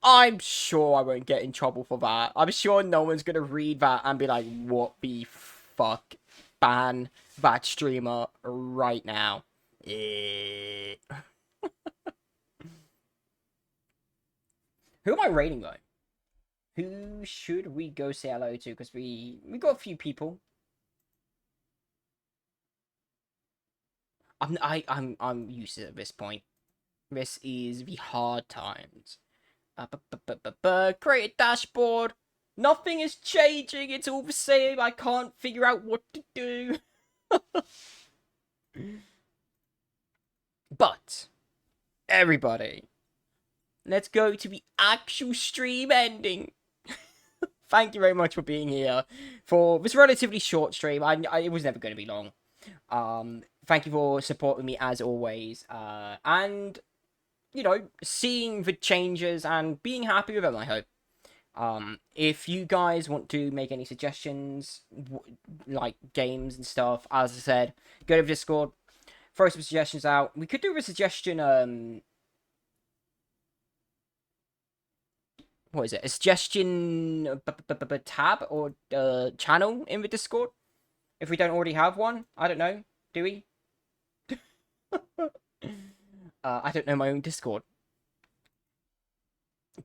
I'm sure I won't get in trouble for that. I'm sure no one's gonna read that and be like, what the fuck? Ban that streamer right now. Eh. Who am I rating though? Who should we go say hello to? Because we got a few people. I'm used to it at this point. This is the hard times. Create a dashboard. Nothing is changing. It's all the same. I can't figure out what to do. But everybody, let's go to the actual stream ending. Thank you very much for being here for this relatively short stream. It was never going to be long. Thank you for supporting me as always. And you know, seeing the changes and being happy with them, I hope. If you guys want to make any suggestions, like games and stuff, as I said, go to Discord, throw some suggestions out. We could do a suggestion, what is it? A suggestion tab or channel in the Discord? If we don't already have one, I don't know. Do we? I don't know my own Discord.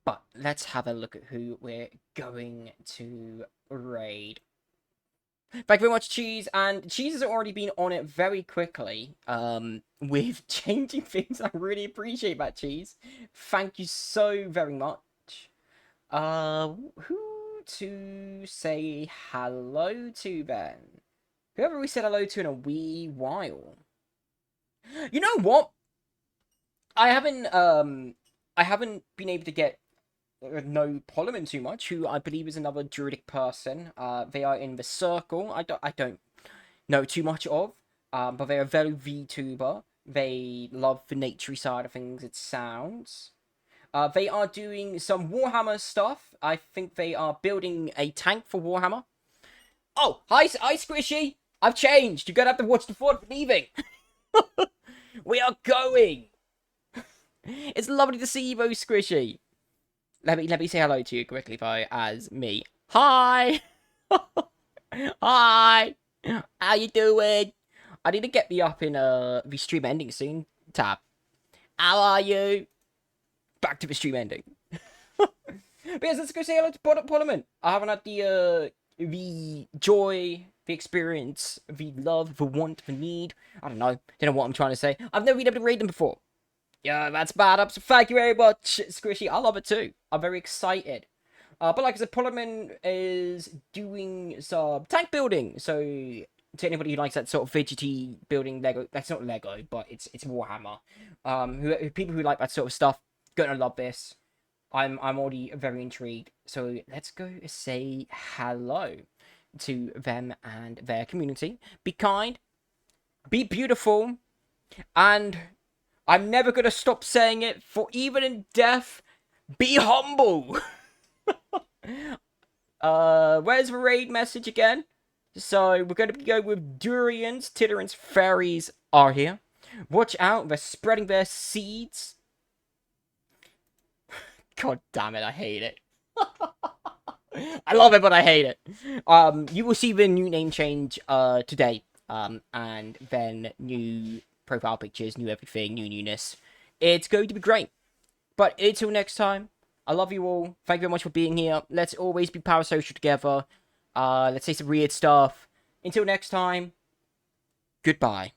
But let's have a look at who we're going to raid. Thank you very much, Cheese. And Cheese has already been on it very quickly with changing things. I really appreciate that, Cheese. Thank you so very much. Who to say hello to then? Whoever we said hello to in a wee while. You know what? I haven't been able to get know Polyman too much, who I believe is another druidic person. They are in the circle. I don't know too much of, but they are very VTuber. They love the naturey side of things, it sounds. They are doing some Warhammer stuff. I think they are building a tank for Warhammer. Oh, hi Squishy! I've changed. You're gonna have to watch the fort for leaving. We are going. It's lovely to see you, though, Squishy. Let me say hello to you quickly, though, as me. Hi! Hi! How you doing? I need to get me up in the stream ending soon tab. How are you? Back to the stream ending. But yes, let's go say hello to Parliament. I haven't had the joy, the experience, the love, the want, the need. I don't know what I'm trying to say. I've never been able to read them before. Yeah, that's bad up. So thank you very much, Squishy. I love it too. I'm very excited. But like I said, Parliament is doing some tank building. So to anybody who likes that sort of fidgety building Lego, that's not Lego, but it's Warhammer. People who like that sort of stuff, gonna love this. I'm already very intrigued. So let's go say hello to them and their community. Be kind, be beautiful, and I'm never gonna stop saying it, for even in death, be humble. Where's the raid message again? So we're gonna go with Durians, Titterans, Fairies are here. Watch out, they're spreading their seeds. God damn it, I hate it. I love it, but I hate it. You will see the new name change today. And then new profile pictures, new everything, new newness. It's going to be great. But until next time, I love you all. Thank you very much for being here. Let's always be parasocial together. Let's say some weird stuff. Until next time, goodbye.